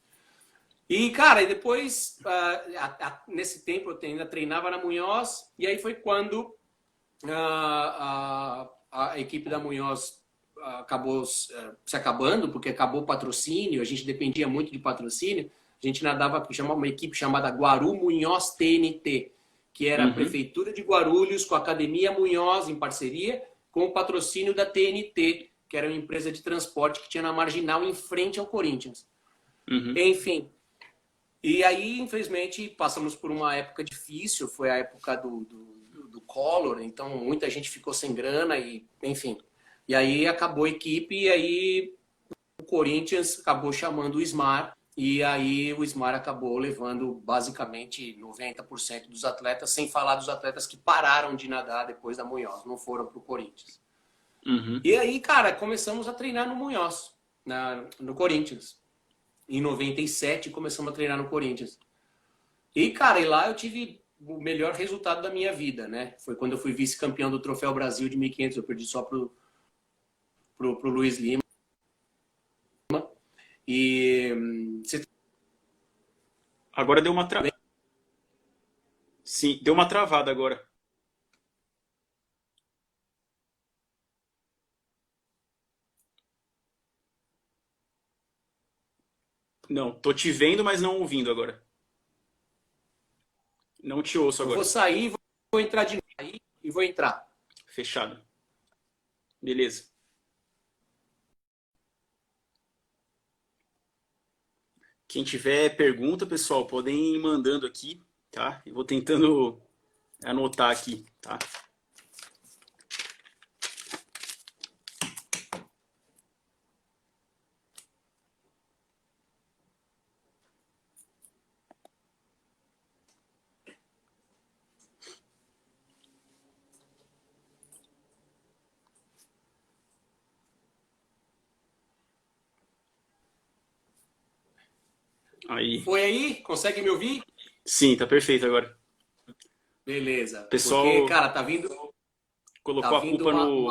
E, cara, e depois, nesse tempo, eu ainda treinava na Munhoz, e aí foi quando a equipe da Munhoz acabou se acabando, porque acabou o patrocínio, a gente dependia muito de patrocínio, a gente nadava, chamava uma equipe chamada Guaru Munhoz TNT, que era a Prefeitura de Guarulhos com a Academia Munhoz, em parceria com o patrocínio da TNT, que era uma empresa de transporte que tinha na Marginal, em frente ao Corinthians. Enfim. E aí, infelizmente, passamos por uma época difícil, foi a época do Collor, então muita gente ficou sem grana, e enfim. E aí acabou a equipe, e aí o Corinthians acabou chamando o Ismar, e aí o Ismar acabou levando basicamente 90% dos atletas, sem falar dos atletas que pararam de nadar depois da Munhoz, não foram para o Corinthians. E aí, cara, começamos a treinar no Munhoz, no Corinthians. Em 97 começamos a treinar no Corinthians. E, cara, e lá eu tive o melhor resultado da minha vida, né? Foi quando eu fui vice-campeão do Troféu Brasil de 1.500. Eu perdi só pro Luiz Lima. E... Agora deu uma travada. Sim, deu uma travada agora. Não, tô te vendo, mas não ouvindo agora. Não te ouço Eu agora. vou sair, vou entrar de novo aí e vou entrar. Fechado. Beleza. Quem tiver pergunta, pessoal, podem ir mandando aqui, tá? Eu vou tentando anotar aqui, tá? Aí. Foi aí? Consegue me ouvir? Sim, tá perfeito agora. Beleza. Pessoal, porque, cara, tá vindo colocou a culpa no...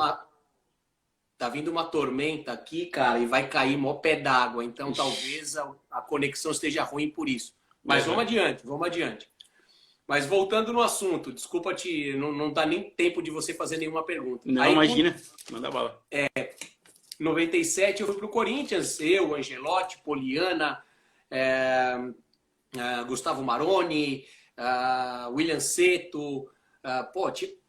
tá vindo uma tormenta aqui, cara, e vai cair mó pé d'água. Então talvez a conexão esteja ruim por isso. Mas vamos adiante, vamos adiante. Mas voltando no assunto, desculpa não dá nem tempo de você fazer nenhuma pergunta. Não, aí, imagina, manda bala. Em 97 eu fui pro Corinthians, eu, Angelotti, Poliana, Gustavo Maroni, William Seto,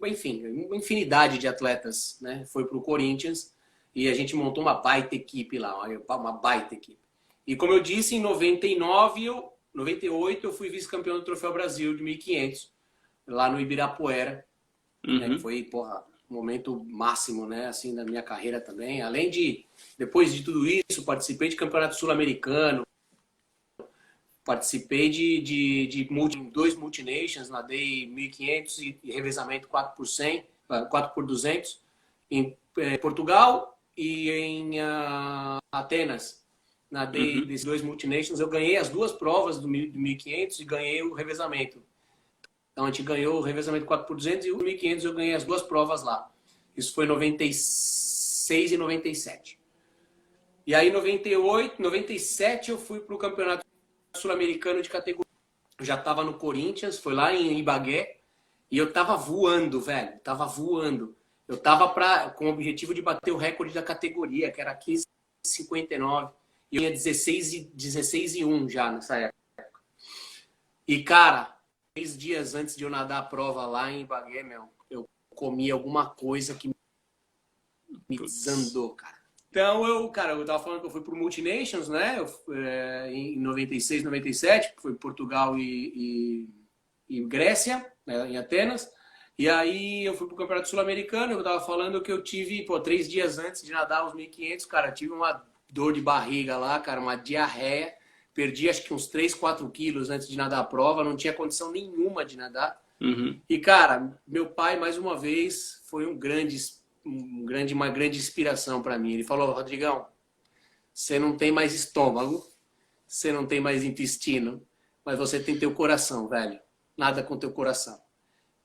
enfim, uma infinidade de atletas, né? Foi pro Corinthians e a gente montou uma baita equipe lá, uma baita equipe. E como eu disse, em 98 eu fui vice-campeão do Troféu Brasil de 1.500, lá no Ibirapuera, né, que foi, um momento máximo, né, assim, da minha carreira também. Além de, depois de tudo isso, participei de campeonato sul-americano, participei de dois multinations, nadei 1.500 e revezamento 4x200 em Portugal e em Atenas. Nadei desses dois multinations, eu ganhei as duas provas do 1.500 e ganhei o revezamento. Então a gente ganhou o revezamento 4x200 e o 1.500 eu ganhei as duas provas lá. Isso foi em 96 e 97. E aí em 98, 97 eu fui para o campeonato sul-americano de categoria. Eu já estava no Corinthians, foi lá em Ibagué e eu tava voando, velho. Tava voando. Eu tava com o objetivo de bater o recorde da categoria, que era 15,59. E eu tinha 16 e 1 já nessa época. E, cara, 3 dias antes de eu nadar a prova lá em Ibagué, eu comi alguma coisa que me desandou, cara. Então, eu tava falando que eu fui pro Multinations, né? Em 96, 97, foi Portugal e Grécia, né, em Atenas. E aí eu fui pro Campeonato Sul-Americano, eu tava falando que eu tive, 3 dias antes de nadar os 1.500, cara, tive uma dor de barriga lá, cara, uma diarreia. Perdi acho que uns 3, 4 quilos antes de nadar a prova, não tinha condição nenhuma de nadar. E, cara, meu pai, mais uma vez, foi uma grande inspiração para mim. Ele falou: Rodrigão, você não tem mais estômago, você não tem mais intestino, mas você tem teu coração, velho. Nada com teu coração.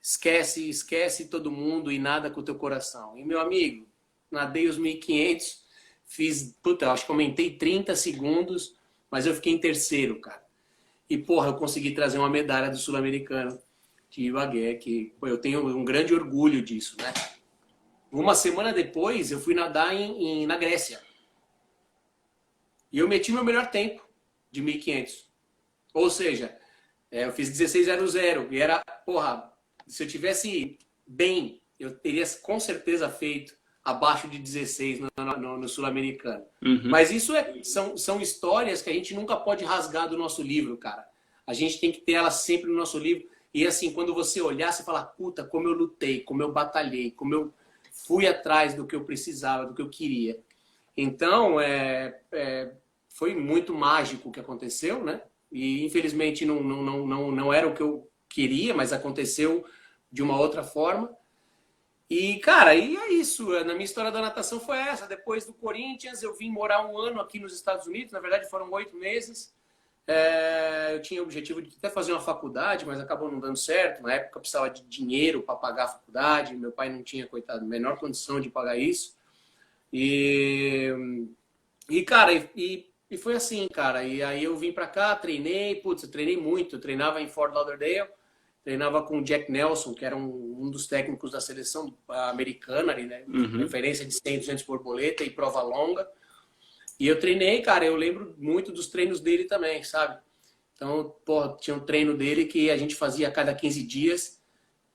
Esquece todo mundo e nada com teu coração. E, meu amigo, nadei os 1.500, acho que aumentei 30 segundos, mas eu fiquei em terceiro, cara. E, eu consegui trazer uma medalha do Sul-Americano de Ibagué, que eu tenho um grande orgulho disso, né? Uma semana depois, eu fui nadar na Grécia. E eu meti meu melhor tempo de 1.500. Ou seja, eu fiz 16,00. E era, se eu tivesse bem, eu teria com certeza feito abaixo de 16 no Sul-Americano. Mas isso são histórias que a gente nunca pode rasgar do nosso livro, cara. A gente tem que ter elas sempre no nosso livro. E assim, quando você olhar, você fala: puta, como eu lutei, como eu batalhei, como eu fui atrás do que eu precisava, do que eu queria. Então, foi muito mágico o que aconteceu, né? E infelizmente não era o que eu queria, mas aconteceu de uma outra forma. E, cara, e é isso. Na minha história da natação foi essa. Depois do Corinthians, eu vim morar 1 ano aqui nos Estados Unidos. Na verdade, foram 8 meses. Eu tinha o objetivo de até fazer uma faculdade, mas acabou não dando certo. Na época, eu precisava de dinheiro para pagar a faculdade. Meu pai não tinha, coitado, a menor condição de pagar isso. E cara, e foi assim, cara. E aí eu vim para cá, treinei. Eu treinei muito. Eu treinava em Fort Lauderdale. Treinava com o Jack Nelson, que era um dos técnicos da seleção americana, né? Referência de 100, 200 borboleta e prova longa. E eu treinei, cara, eu lembro muito dos treinos dele também, sabe? Então, tinha um treino dele que a gente fazia a cada 15 dias,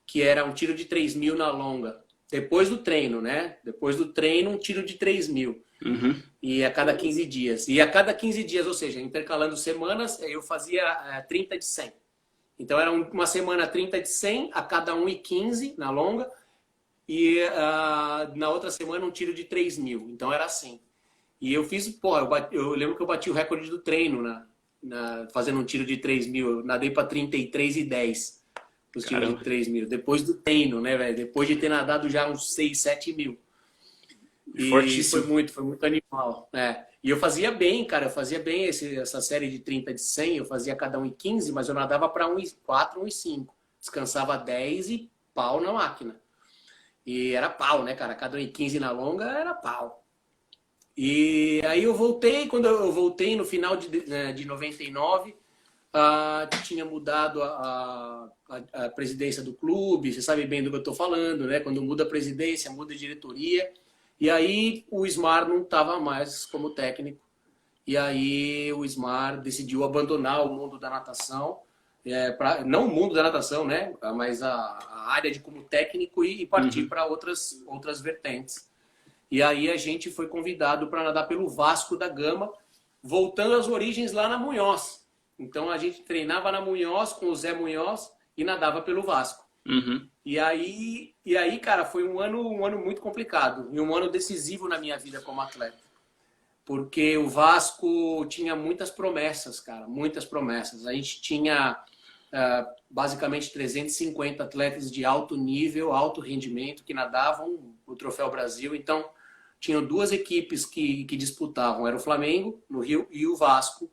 que era um tiro de 3.000 na longa. Depois do treino, né? Depois do treino, um tiro de 3.000. E a cada 15 dias. E a cada 15 dias, ou seja, intercalando semanas, eu fazia 30 de 100. Então, era uma semana 30 de 100, a cada 1,15 na longa. E na outra semana, um tiro de 3.000. Então, era assim. E eu fiz, eu lembro que eu bati o recorde do treino fazendo um tiro de 3.000. Eu nadei para 33,10 os tiros de 3.000. Depois do treino, né, velho? Depois de ter nadado já uns 6, 7 mil. E fortíssimo. Foi muito animal. E eu fazia bem, cara. Eu fazia bem essa série de 30 de 100. Eu fazia cada 1,15, mas eu nadava para 1,4, 1,5. Descansava 10 e pau na máquina. E era pau, né, cara? Cada 1,15 na longa era pau. E aí eu voltei, quando eu voltei no final de 99, tinha mudado a presidência do clube, você sabe bem do que eu estou falando, né? Quando muda a presidência, muda a diretoria. E aí o Ismar não estava mais como técnico. E aí o Ismar decidiu abandonar o mundo da natação, não o mundo da natação, né? Mas a área de como técnico e partir para outras vertentes. E aí a gente foi convidado para nadar pelo Vasco da Gama, voltando às origens lá na Munhoz. Então a gente treinava na Munhoz com o Zé Munhoz e nadava pelo Vasco. Uhum. E aí, cara, foi um ano muito complicado e um ano decisivo na minha vida como atleta. Porque o Vasco tinha muitas promessas, cara, muitas promessas. A gente tinha basicamente 350 atletas de alto nível, alto rendimento, que nadavam o Troféu Brasil. Então, tinham duas equipes que disputavam. Era o Flamengo, no Rio, e o Vasco,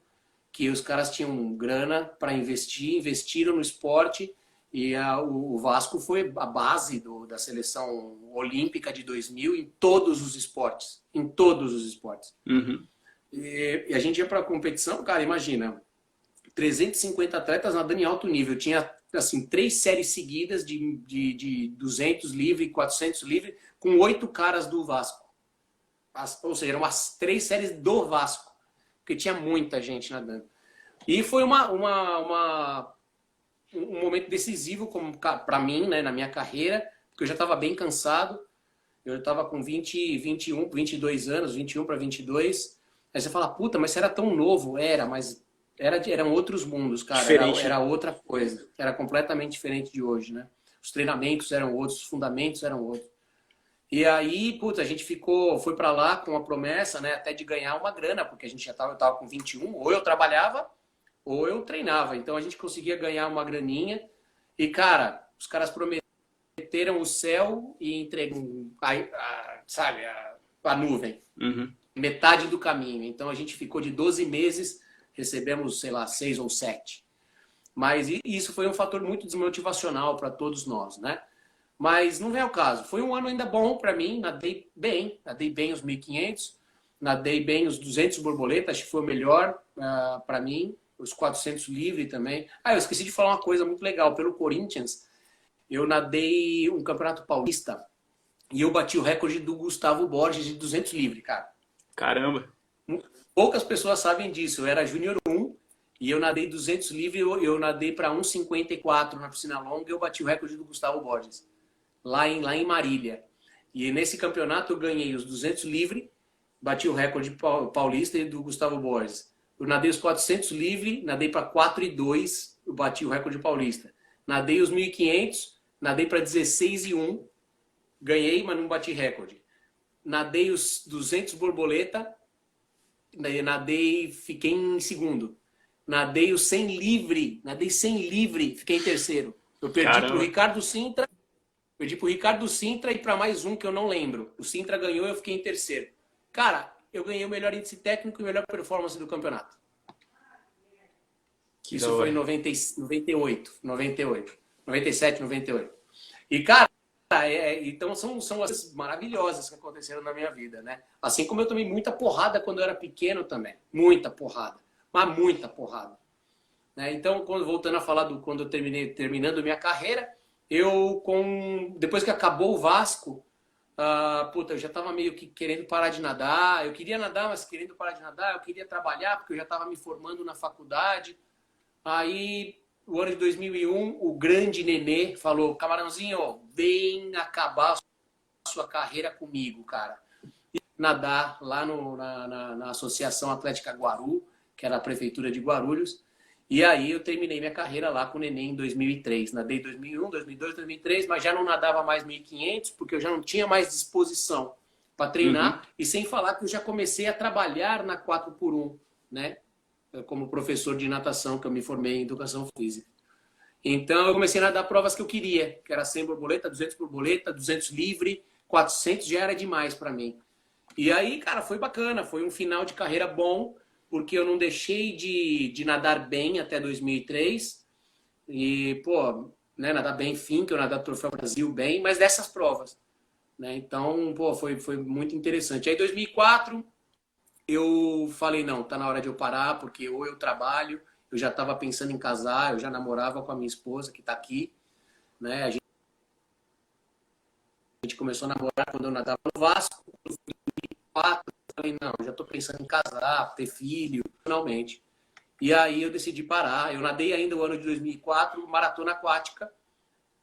que os caras tinham grana para investir, investiram no esporte. E o Vasco foi a base da seleção olímpica de 2000 em todos os esportes. Em todos os esportes. Uhum. E a gente ia para a competição, cara, imagina, 350 atletas nadando em alto nível. Tinha, assim, 3 séries seguidas de 200 livre, 400 livre, com 8 caras do Vasco. Ou seja, eram as 3 séries do Vasco, porque tinha muita gente nadando. E foi um momento decisivo para mim, né, na minha carreira, porque eu já estava bem cansado. Eu estava com 21, 22 anos, 21 para 22. Aí você fala, puta, mas você era tão novo. Mas eram outros mundos, cara. Era outra coisa. Era completamente diferente de hoje, né? Os treinamentos eram outros, os fundamentos eram outros. E aí, puta, a gente foi para lá com a promessa, né, até de ganhar uma grana, porque eu tava com 21, ou eu trabalhava, ou eu treinava. Então a gente conseguia ganhar uma graninha. E, cara, os caras prometeram o céu e entregam, sabe, a nuvem. Uhum. Metade do caminho. Então a gente ficou de 12 meses, recebemos, sei lá, 6 ou 7. Mas isso foi um fator muito desmotivacional para todos nós, né? Mas não é o caso. Foi um ano ainda bom para mim, nadei bem os 1.500, nadei bem os 200 borboleta, acho que foi o melhor para mim, os 400 livre também. Eu esqueci de falar uma coisa muito legal. Pelo Corinthians, eu nadei um campeonato paulista e eu bati o recorde do Gustavo Borges de 200 livre, cara. Caramba! Poucas pessoas sabem disso. Eu era júnior 1 e eu nadei 200 livre, eu nadei para 1,54 na piscina longa e eu bati o recorde do Gustavo Borges, lá em Marília. E nesse campeonato eu ganhei os 200 livre, bati o recorde paulista e do Gustavo Borges. Eu nadei os 400 livre, nadei para 4,2, eu bati o recorde paulista. Nadei os 1.500, nadei para 16,1, ganhei, mas não bati recorde. Nadei os 200 borboleta, fiquei em segundo. Nadei os 100 livre, fiquei em terceiro. Eu perdi para o Ricardo Sintra, e para mais um que eu não lembro. O Sintra ganhou e eu fiquei em terceiro. Cara, eu ganhei o melhor índice técnico e a melhor performance do campeonato. Isso foi em 98, 97, 98. E, cara, então são as coisas maravilhosas que aconteceram na minha vida, né? Assim como eu tomei muita porrada quando eu era pequeno também. Muita porrada. Mas muita porrada. Né? Então, voltando a falar quando eu terminando minha carreira, depois que acabou o Vasco, eu já estava meio que querendo parar de nadar. Eu queria nadar, mas querendo parar de nadar. Eu queria trabalhar, porque eu já estava me formando na faculdade. Aí, no ano de 2001, o grande Nenê falou, Camarãozinho, vem acabar a sua carreira comigo, cara. E nadar lá na Associação Atlética Guaru, que era a prefeitura de Guarulhos. E aí eu terminei minha carreira lá com o Nenê em 2003. Nadei 2001, 2002, 2003, mas já não nadava mais 1.500, porque eu já não tinha mais disposição para treinar. Uhum. E sem falar que eu já comecei a trabalhar na 4x1, né? Como professor de natação, que eu me formei em educação física. Então eu comecei a nadar provas que eu queria, que era 100 borboleta, 200 livre, 400 já era demais para mim. E aí, cara, foi bacana, foi um final de carreira bom, porque eu não deixei de nadar bem até 2003. E, nadar bem, que eu nadar Troféu Brasil bem, mas dessas provas. né? Então, pô, foi muito interessante. Aí, em 2004, eu falei, não, tá na hora de eu parar, porque ou eu trabalho, eu já estava pensando em casar, eu já namorava com a minha esposa, que está aqui, né? A gente começou a namorar quando eu nadava no Vasco, no 2004, eu falei, não, eu já estou pensando em casar, ter filho, finalmente. E aí eu decidi parar. Eu nadei ainda o ano de 2004, maratona aquática.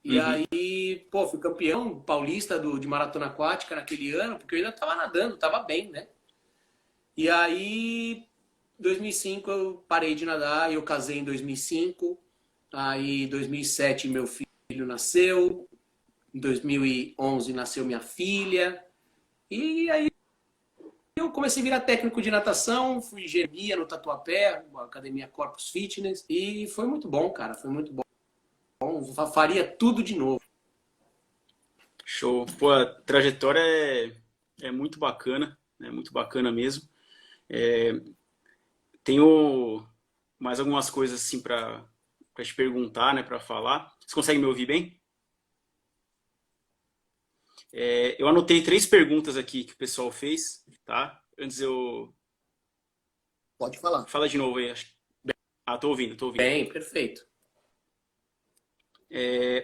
E Uhum. aí, pô, fui campeão paulista de maratona aquática naquele ano, porque eu ainda estava nadando, estava bem, né? E aí, 2005 eu parei de nadar, eu casei em 2005. Aí, 2007 meu filho nasceu. Em 2011 nasceu minha filha. E aí eu comecei a virar técnico de natação, fui gemia no Tatuapé, uma academia Corpus Fitness. E foi muito bom, cara, foi muito bom. Faria tudo de novo. Show. Pô, a trajetória é muito bacana, né? Muito bacana mesmo. Tenho mais algumas coisas assim para te perguntar, né, para falar. Você consegue me ouvir bem? Eu anotei 3 perguntas aqui que o pessoal fez, tá? Antes eu... Pode falar. Fala de novo aí. Ah, tô ouvindo, tô ouvindo. Bem, perfeito.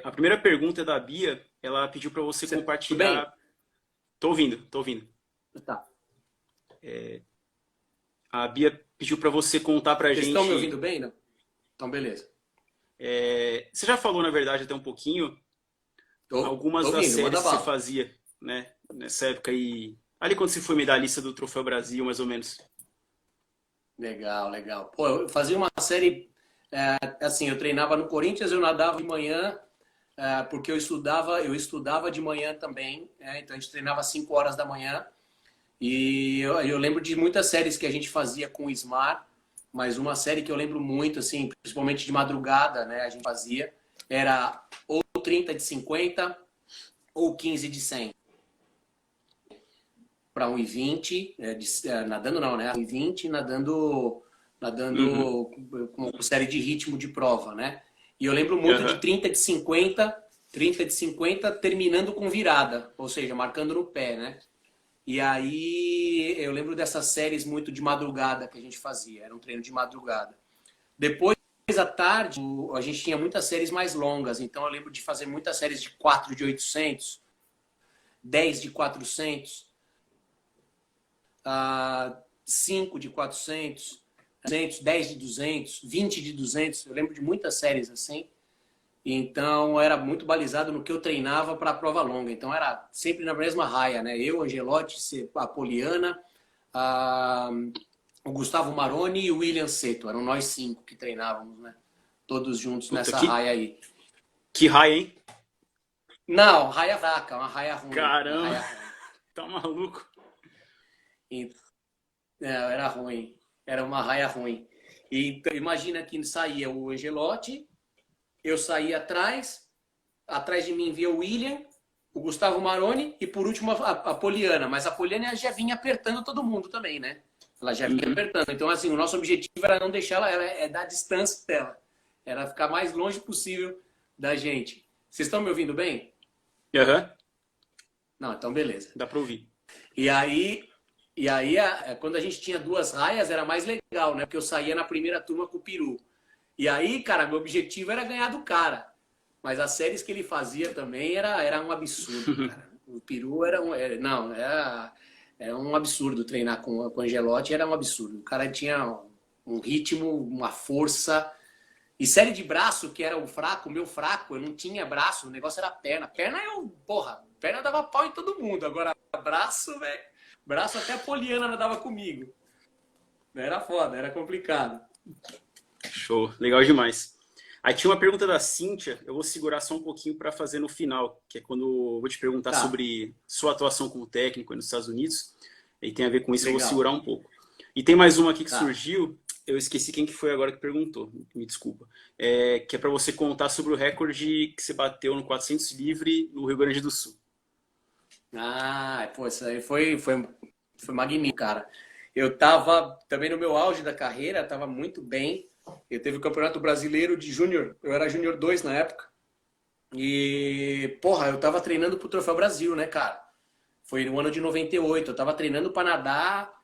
A primeira pergunta é da Bia. Ela pediu para você Tudo bem? compartilhar... Tô ouvindo, tô ouvindo. Tá. A Bia pediu para você contar pra Vocês estão me ouvindo gente... bem, não? Então, beleza. Você já falou, na verdade, até um pouquinho, Tô algumas das ouvindo, séries manda que você bala. fazia, né, nessa época aí, ali quando você foi medalhista do Troféu Brasil, mais ou menos. Legal, legal. Pô, eu fazia uma série, assim, eu treinava no Corinthians, eu nadava de manhã, porque eu estudava de manhã também, então a gente treinava às 5 horas da manhã. E eu lembro de muitas séries que a gente fazia com o Ismar, mas uma série que eu lembro muito, assim, principalmente de madrugada, né, a gente fazia, era ou 30 de 50 ou 15 de 100 para 1,20, nadando não, né? 1,20 nadando, Uhum. nadando com série de ritmo de prova, né? E eu lembro muito de Aham. 30 de 50 terminando com virada, ou seja, marcando no pé, né? E aí eu lembro dessas séries muito de madrugada que a gente fazia, era um treino de madrugada. Depois, à tarde, a gente tinha muitas séries mais longas, então eu lembro de fazer muitas séries de 4 de 800, 10 de 400, 5 de 400, 10 de 200, 20 de 200. Eu lembro de muitas séries assim. Então era muito balizado no que eu treinava para a prova longa. Então era sempre na mesma raia, né? Eu, Angelotti, a Poliana, a, o Gustavo Maroni e o William Seto. Eram nós 5 que treinávamos, né? Todos juntos Puta, nessa raia aí. que raia, hein? Não, raia fraca, uma raia ruim. Uma Caramba, raia ruim. tá maluco? E, era ruim. Era uma raia ruim. E imagina que saía o Angelotti, eu saía atrás de mim via o William, o Gustavo Maroni e por último a Poliana. Mas a Poliana já vinha apertando todo mundo também, né? Ela já vinha Uhum. apertando. Então, assim, o nosso objetivo era não deixar ela, dar a distância dela. Era ficar mais longe possível da gente. Vocês estão me ouvindo bem? Aham, Não, então beleza. dá pra ouvir. E aí, quando a gente tinha duas raias, era mais legal, né? Porque eu saía na primeira turma com o Peru. E aí, cara, meu objetivo era ganhar do cara. Mas as séries que ele fazia também era um absurdo, cara. O Peru era um absurdo treinar com o Angelotti, era um absurdo. O cara tinha um ritmo, uma força. E série de braço, que era o meu fraco, eu não tinha braço, o negócio era perna. Perna dava pau em todo mundo. Agora, braço, velho, braço até a Poliana dava comigo. Era foda, era complicado. Show, legal demais. Aí tinha uma pergunta da Cíntia, eu vou segurar só um pouquinho para fazer no final, que é quando eu vou te perguntar Tá, sobre sua atuação como técnico nos Estados Unidos, e tem a ver com isso, eu vou legal. segurar um pouco. E tem mais uma aqui que Tá. surgiu, eu esqueci quem que foi agora que perguntou, me desculpa, que é para você contar sobre o recorde que você bateu no 400 livre no Rio Grande do Sul. Pô, isso aí foi magnífico, cara. Eu tava também no meu auge da carreira, tava muito bem. Eu teve o Campeonato Brasileiro de Júnior, eu era Júnior 2 na época. E, porra, eu tava treinando pro Troféu Brasil, né, cara? Foi no ano de 98. Eu tava treinando para nadar,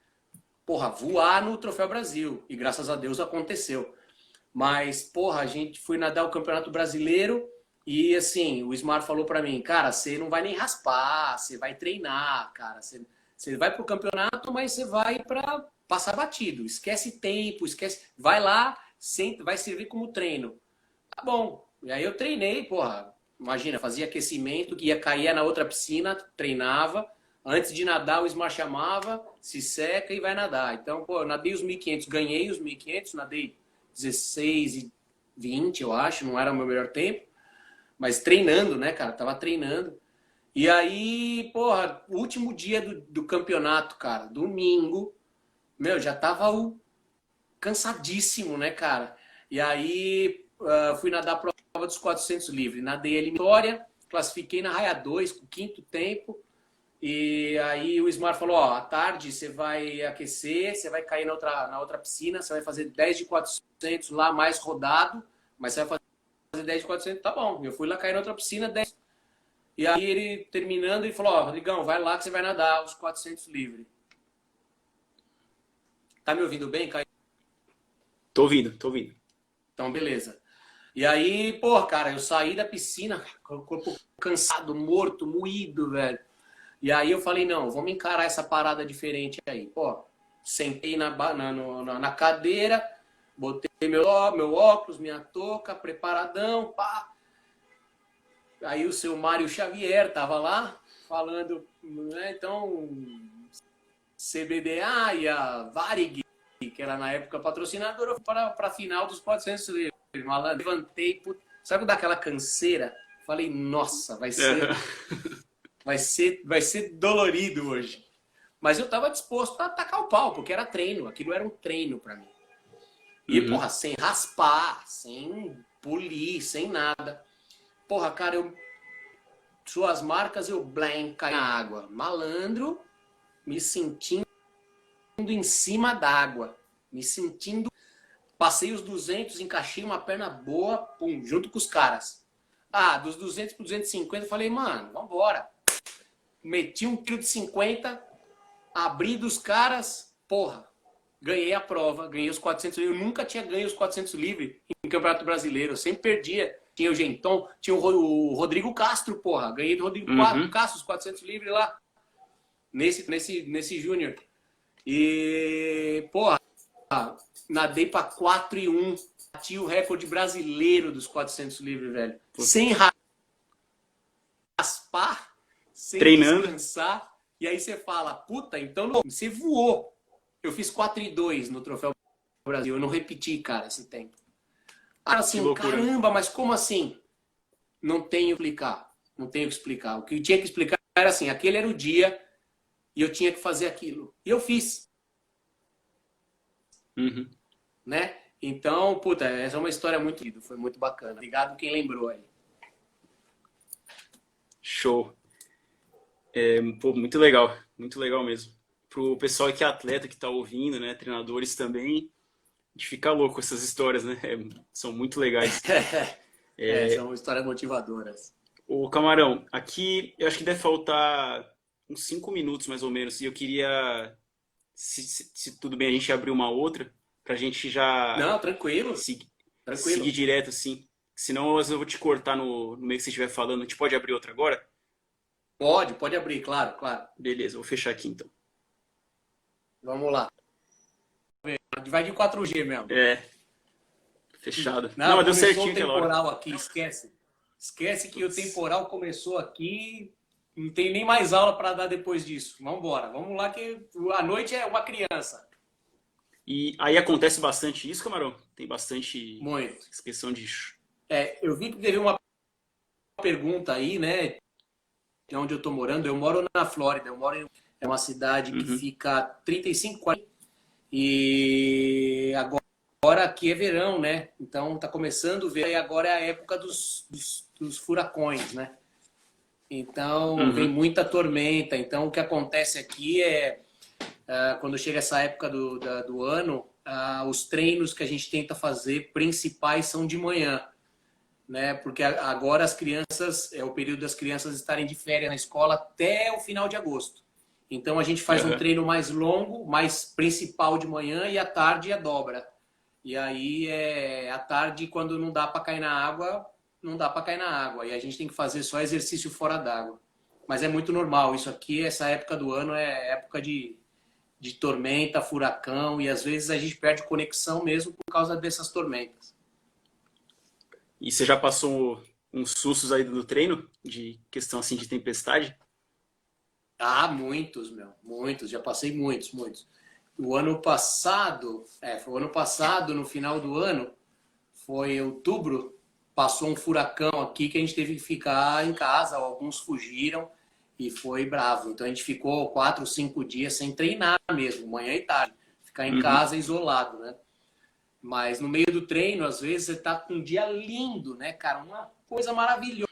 porra, voar no Troféu Brasil. E graças a Deus aconteceu. Mas, porra, a gente foi nadar o Campeonato Brasileiro e, assim, o Ismar falou para mim, cara, você não vai nem raspar, você vai treinar, cara. Você vai pro campeonato, mas você vai para passar batido. Esquece tempo, esquece... Vai lá, vai servir como treino. Tá bom. E aí eu treinei, porra. Imagina, fazia aquecimento, que caía na outra piscina, treinava. Antes de nadar, o Ismar chamava, se seca e vai nadar. Então, pô, eu nadei os 1.500, ganhei os 1.500, nadei 16 e 20, eu acho, não era o meu melhor tempo. Mas treinando, né, cara? Tava treinando. E aí, porra, o último dia do campeonato, cara, domingo, meu, já tava cansadíssimo, né, cara? E aí, fui nadar a prova dos 400 livre. Nadei a eliminatória, classifiquei na raia 2, com o quinto tempo. E aí o Ismar falou, ó, à tarde você vai aquecer, você vai cair na outra piscina, você vai fazer 10 de 400 lá, mais rodado, mas você vai fazer 10 de 400, tá bom. Eu fui lá cair na outra piscina, 10. E aí ele, terminando, ele falou, ó, Rodrigão, vai lá que você vai nadar os 400 livre. Tá me ouvindo bem, Caio? Tô ouvindo, tô ouvindo. Então, beleza. E aí, pô, cara, eu saí da piscina com o corpo cansado, morto, moído, velho. E aí eu falei, não, vamos encarar essa parada diferente aí. Pô, sentei na cadeira, botei meu óculos, minha touca, preparadão, pá. Aí o seu Mário Xavier tava lá, falando, né, então, CBDA e a Varig, que era na época patrocinadora, para a final dos 400 livros. Malandro, levantei, sabe daquela canseira? Falei, nossa, vai ser dolorido hoje. Mas eu tava disposto a atacar o pau, porque era treino. Aquilo era um treino pra mim. E, porra, sem raspar, sem polir, sem nada. Porra, cara, suas marcas, eu caí na água. Malandro, me sentindo em cima d'água. Me sentindo... Passei os 200, encaixei uma perna boa, pum, junto com os caras. Ah, dos 200 pro 250, eu falei, mano, vambora. Meti 1,50 kg, abri dos caras, porra, ganhei a prova, ganhei os 400 livre. Eu nunca tinha ganho os 400 livre em Campeonato Brasileiro, eu sempre perdia. Tinha o Genton, tinha o Rodrigo Castro, porra, ganhei do Rodrigo Castro os 400 livre lá, nesse Júnior. E, porra, nadei pra 4:1, bati o recorde brasileiro dos 400 livre, velho. Sem raspar, sem treinando, descansar, e aí você fala, puta, então você voou. Eu fiz 4:2 no Troféu Brasil, eu não repeti, cara, esse tempo. Ah, assim, caramba, mas como assim? Não tenho que explicar, não tenho que explicar. O que eu tinha que explicar era assim, aquele era o dia e eu tinha que fazer aquilo. E eu fiz. Né? Então, puta, essa é uma história muito... Foi muito bacana. Obrigado quem lembrou aí. Show. Pô, muito legal mesmo. Pro pessoal que é atleta, que tá ouvindo, né, treinadores também, a gente fica louco com essas histórias, né? São muito legais. São histórias motivadoras. Ô, Camarão, aqui eu acho que deve faltar uns 5 minutos mais ou menos, e eu queria, se tudo bem, a gente abrir uma outra, pra gente já... Não, tranquilo. Seguir direto, assim. Senão eu vou te cortar no meio que você estiver falando. A gente pode abrir outra agora? Pode abrir, claro, claro. Beleza, vou fechar aqui então. Vamos lá. Vai de 4G mesmo. Fechado. Não, mas deu certinho o temporal aquela hora. aqui, esquece. Esquece que o temporal começou aqui, não tem nem mais aula para dar depois disso. Vamos embora, vamos lá que a noite é uma criança. E aí acontece bastante isso, Camarão? Tem bastante Muito. questão de... Eu vi que teve uma pergunta aí, né? De onde eu tô morando. Eu moro na Flórida, é uma cidade que fica 35, 40. E agora aqui é verão, né? Então tá começando o verão e agora é a época dos furacões, né? Então vem muita tormenta. Então o que acontece aqui quando chega essa época do ano, os treinos que a gente tenta fazer principais são de manhã, né? Porque agora as crianças, é o período das crianças estarem de férias na escola até o final de agosto. Então a gente faz um treino mais longo, mais principal de manhã e à tarde a dobra. E aí à tarde, quando não dá para cair na água, não dá para cair na água. E a gente tem que fazer só exercício fora d'água. Mas é muito normal. Isso aqui, essa época do ano é época de tormenta, furacão, e às vezes a gente perde conexão mesmo por causa dessas tormentas. E você já passou uns sustos aí no treino, de questão assim de tempestade? Ah, muitos, muitos, já passei muitos. O ano passado, foi o ano passado, no final do ano, foi outubro, passou um furacão aqui que a gente teve que ficar em casa, alguns fugiram e foi bravo. Então a gente ficou 4, 5 dias sem treinar mesmo, manhã e tarde, ficar em casa isolado, né? Mas no meio do treino, às vezes você tá com um dia lindo, né, cara? Uma coisa maravilhosa.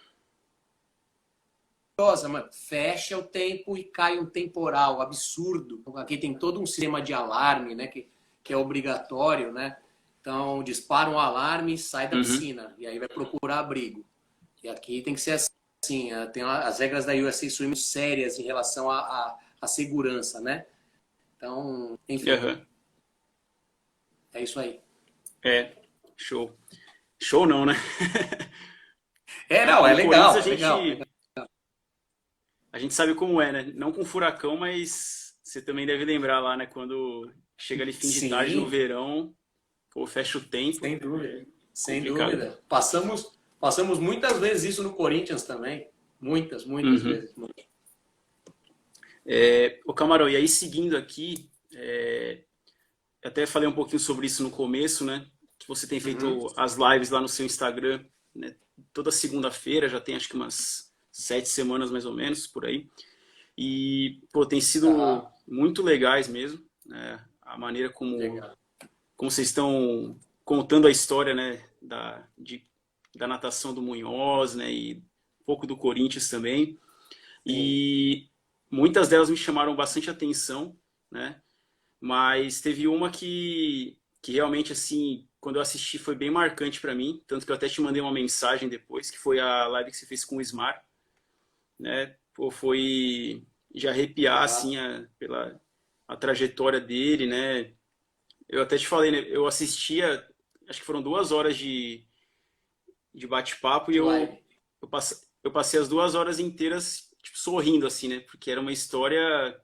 Mano. Fecha o tempo e cai um temporal absurdo. Aqui tem todo um sistema de alarme, né, que é obrigatório, né? Então, dispara um alarme, sai da piscina e aí vai procurar abrigo. E aqui tem que ser assim, tem as regras da USA Swim sérias em relação à segurança, né? Então, enfim. É isso aí. Show. Show não, né? Não, é legal, A gente sabe como é, né? Não com furacão, mas você também deve lembrar lá, né? Quando chega ali fim de tarde no verão, pô, fecha o tempo. Sem dúvida. Sem dúvida. Passamos muitas vezes isso no Corinthians também. Muitas vezes. Ô Camarão, e aí seguindo aqui, até falei um pouquinho sobre isso no começo, né? Que você tem feito as lives lá no seu Instagram, né? Toda segunda-feira, já tem acho que umas 7 semanas mais ou menos, por aí. E, pô, tem sido muito legais mesmo, né? A maneira como vocês estão contando a história, né? Da natação do Munhoz, né? E um pouco do Corinthians também. E muitas delas me chamaram bastante atenção, né? Mas teve uma que realmente, assim, quando eu assisti foi bem marcante para mim, tanto que eu até te mandei uma mensagem depois, que foi a live que você fez com o Ismar, né? Pô, foi de arrepiar, assim, pela trajetória dele, né? Eu até te falei, né? Eu assistia, acho que foram 2 horas de bate-papo e eu passei as 2 horas inteiras, tipo, sorrindo, assim, né? Porque era uma história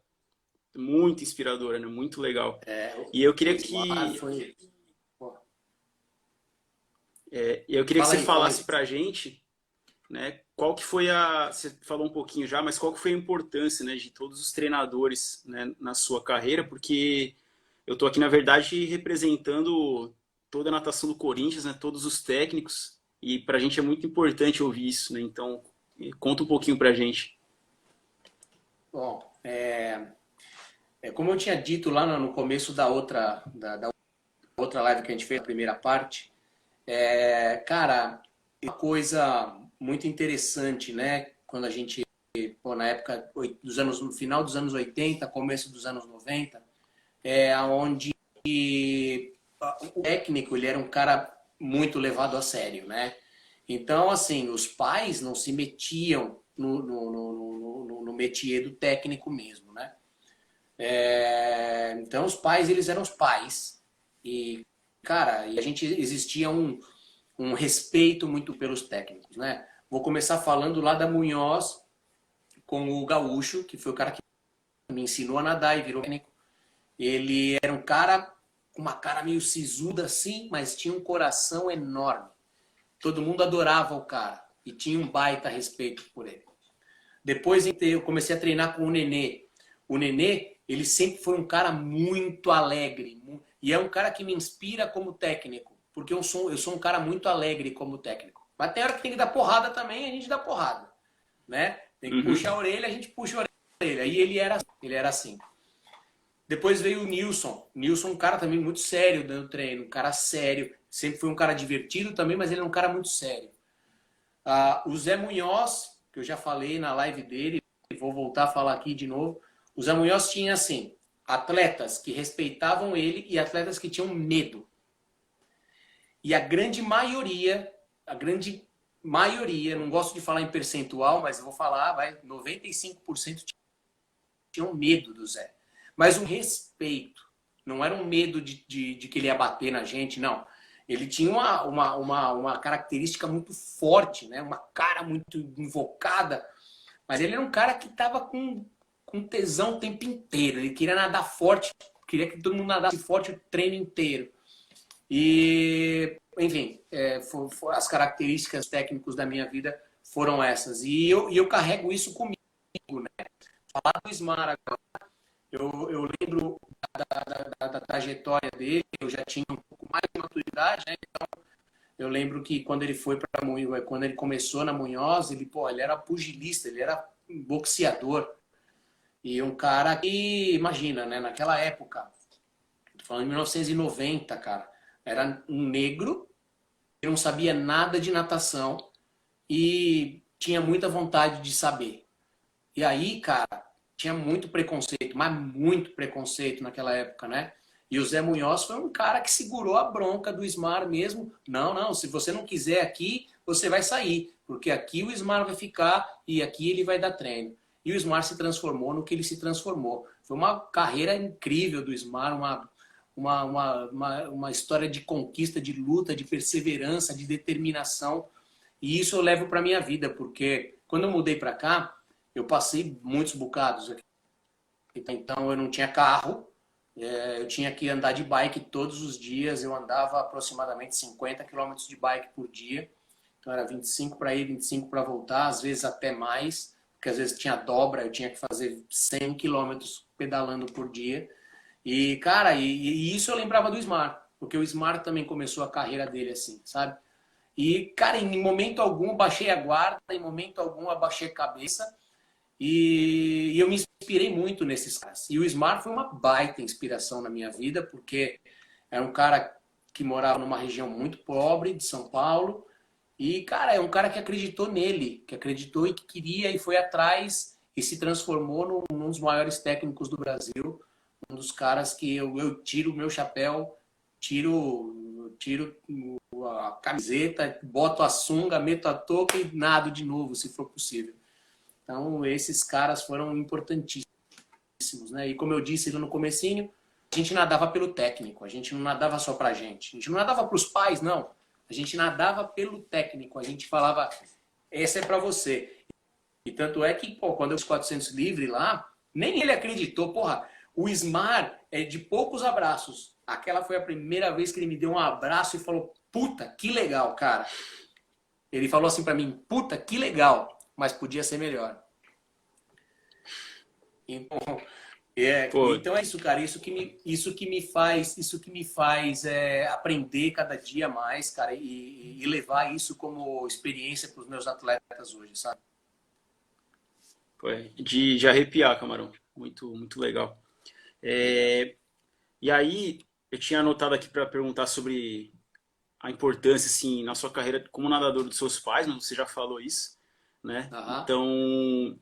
muito inspiradora, né? Muito legal. E eu queria que você falasse pra gente, né? Qual que foi você falou um pouquinho já, mas qual que foi a importância, né, de todos os treinadores, né, na sua carreira? Porque eu tô aqui, na verdade, representando toda a natação do Corinthians, né? Todos os técnicos, e pra gente é muito importante ouvir isso, né? Então, conta um pouquinho pra gente. Bom, como eu tinha dito lá no começo da outra live que a gente fez, a primeira parte, cara, uma coisa muito interessante, né? Quando a gente, na época no final dos anos 80, começo dos anos 90, onde o técnico ele era um cara muito levado a sério, né? Então, assim, os pais não se metiam no métier do técnico mesmo, né? Então os pais, eles eram os pais e, cara, a gente existia um respeito muito pelos técnicos, né? Vou começar falando lá da Munhoz com o Gaúcho, que foi o cara que me ensinou a nadar e virou técnico. Ele era um cara com uma cara meio sisuda assim, mas tinha um coração enorme. Todo mundo adorava o cara e tinha um baita respeito por ele. Depois eu comecei a treinar com o Nenê. O Nenê, ele sempre foi um cara muito alegre. E é um cara que me inspira como técnico. Porque eu sou um cara muito alegre como técnico. Mas tem hora que tem que dar porrada também, a gente dá porrada. Né? Tem que puxar a orelha, a gente puxa a orelha. E ele era assim. Depois veio o Nilson. Nilson, um cara também muito sério dando treino. Um cara sério. Sempre foi um cara divertido também, mas ele é um cara muito sério. O Zé Munhoz, que eu já falei na live dele, vou voltar a falar aqui de novo. O Zé Munhoz tinha, assim, atletas que respeitavam ele e atletas que tinham medo. E a grande maioria, maioria, não gosto de falar em percentual, mas eu vou falar, 95% tinham medo do Zé. Mas um respeito. Não era um medo de que ele ia bater na gente, não. Ele tinha uma característica muito forte, né? Uma cara muito invocada. Mas ele era um cara que estava com tesão o tempo inteiro. Ele queria nadar forte, queria que todo mundo nadasse forte o treino inteiro. E, enfim, as características técnicas da minha vida foram essas. E eu carrego isso comigo, né? Falar do Ismar agora, eu lembro da trajetória dele, eu já tinha um pouco mais de maturidade, né? Então, eu lembro que quando ele foi para quando ele começou na Munhoz, ele era pugilista, ele era boxeador. E um cara que, imagina, né, naquela época, tô falando em 1990, cara, era um negro que não sabia nada de natação e tinha muita vontade de saber. E aí, cara, tinha muito preconceito, mas muito preconceito naquela época, né? E o Zé Munhoz foi um cara que segurou a bronca do Ismar mesmo. Não, não, se você não quiser aqui, você vai sair, porque aqui o Ismar vai ficar e aqui ele vai dar treino. E o Ismar se transformou no que ele se transformou. Foi uma carreira incrível do Ismar, uma história de conquista, de luta, de perseverança, de determinação. E isso eu levo para minha vida, porque quando eu mudei para cá, eu passei muitos bocados aqui. Então eu não tinha carro, eu tinha que andar de bike todos os dias. Eu andava aproximadamente 50 quilômetros de bike por dia. Então era 25 para ir, 25 para voltar, às vezes até mais, porque às vezes tinha dobra, eu tinha que fazer 100 quilômetros pedalando por dia. E, cara, e isso eu lembrava do Ismar, porque o Ismar também começou a carreira dele assim, sabe? E, cara, em momento algum eu baixei a guarda, em momento algum eu abaixei a cabeça. E eu me inspirei muito nesses caras. E o Ismar foi uma baita inspiração na minha vida, porque era um cara que morava numa região muito pobre de São Paulo. E, cara, é um cara que acreditou nele, que acreditou e que queria e foi atrás e se transformou num dos maiores técnicos do Brasil. Um dos caras que eu tiro o meu chapéu, tiro a camiseta, boto a sunga, meto a touca e nado de novo, se for possível. Então, esses caras foram importantíssimos, né? E como eu disse no comecinho, a gente nadava pelo técnico, a gente não nadava só pra gente. A gente não nadava pros pais, não. A gente nadava pelo técnico, a gente falava, essa é pra você. E tanto é que, pô, quando eu fiz 400 livre lá, nem ele acreditou, porra, o Ismar é de poucos abraços. Aquela foi a primeira vez que ele me deu um abraço e falou, puta, que legal, cara. Ele falou assim pra mim, puta, que legal. Mas podia ser melhor. Então, então é isso, cara. Isso que me faz aprender cada dia mais, cara, e levar isso como experiência para os meus atletas hoje, sabe? Foi de arrepiar, Camarão. Muito, muito legal. E aí, eu tinha anotado aqui para perguntar sobre a importância, assim, na sua carreira como nadador dos seus pais, mas você já falou isso, né? Aham. Então,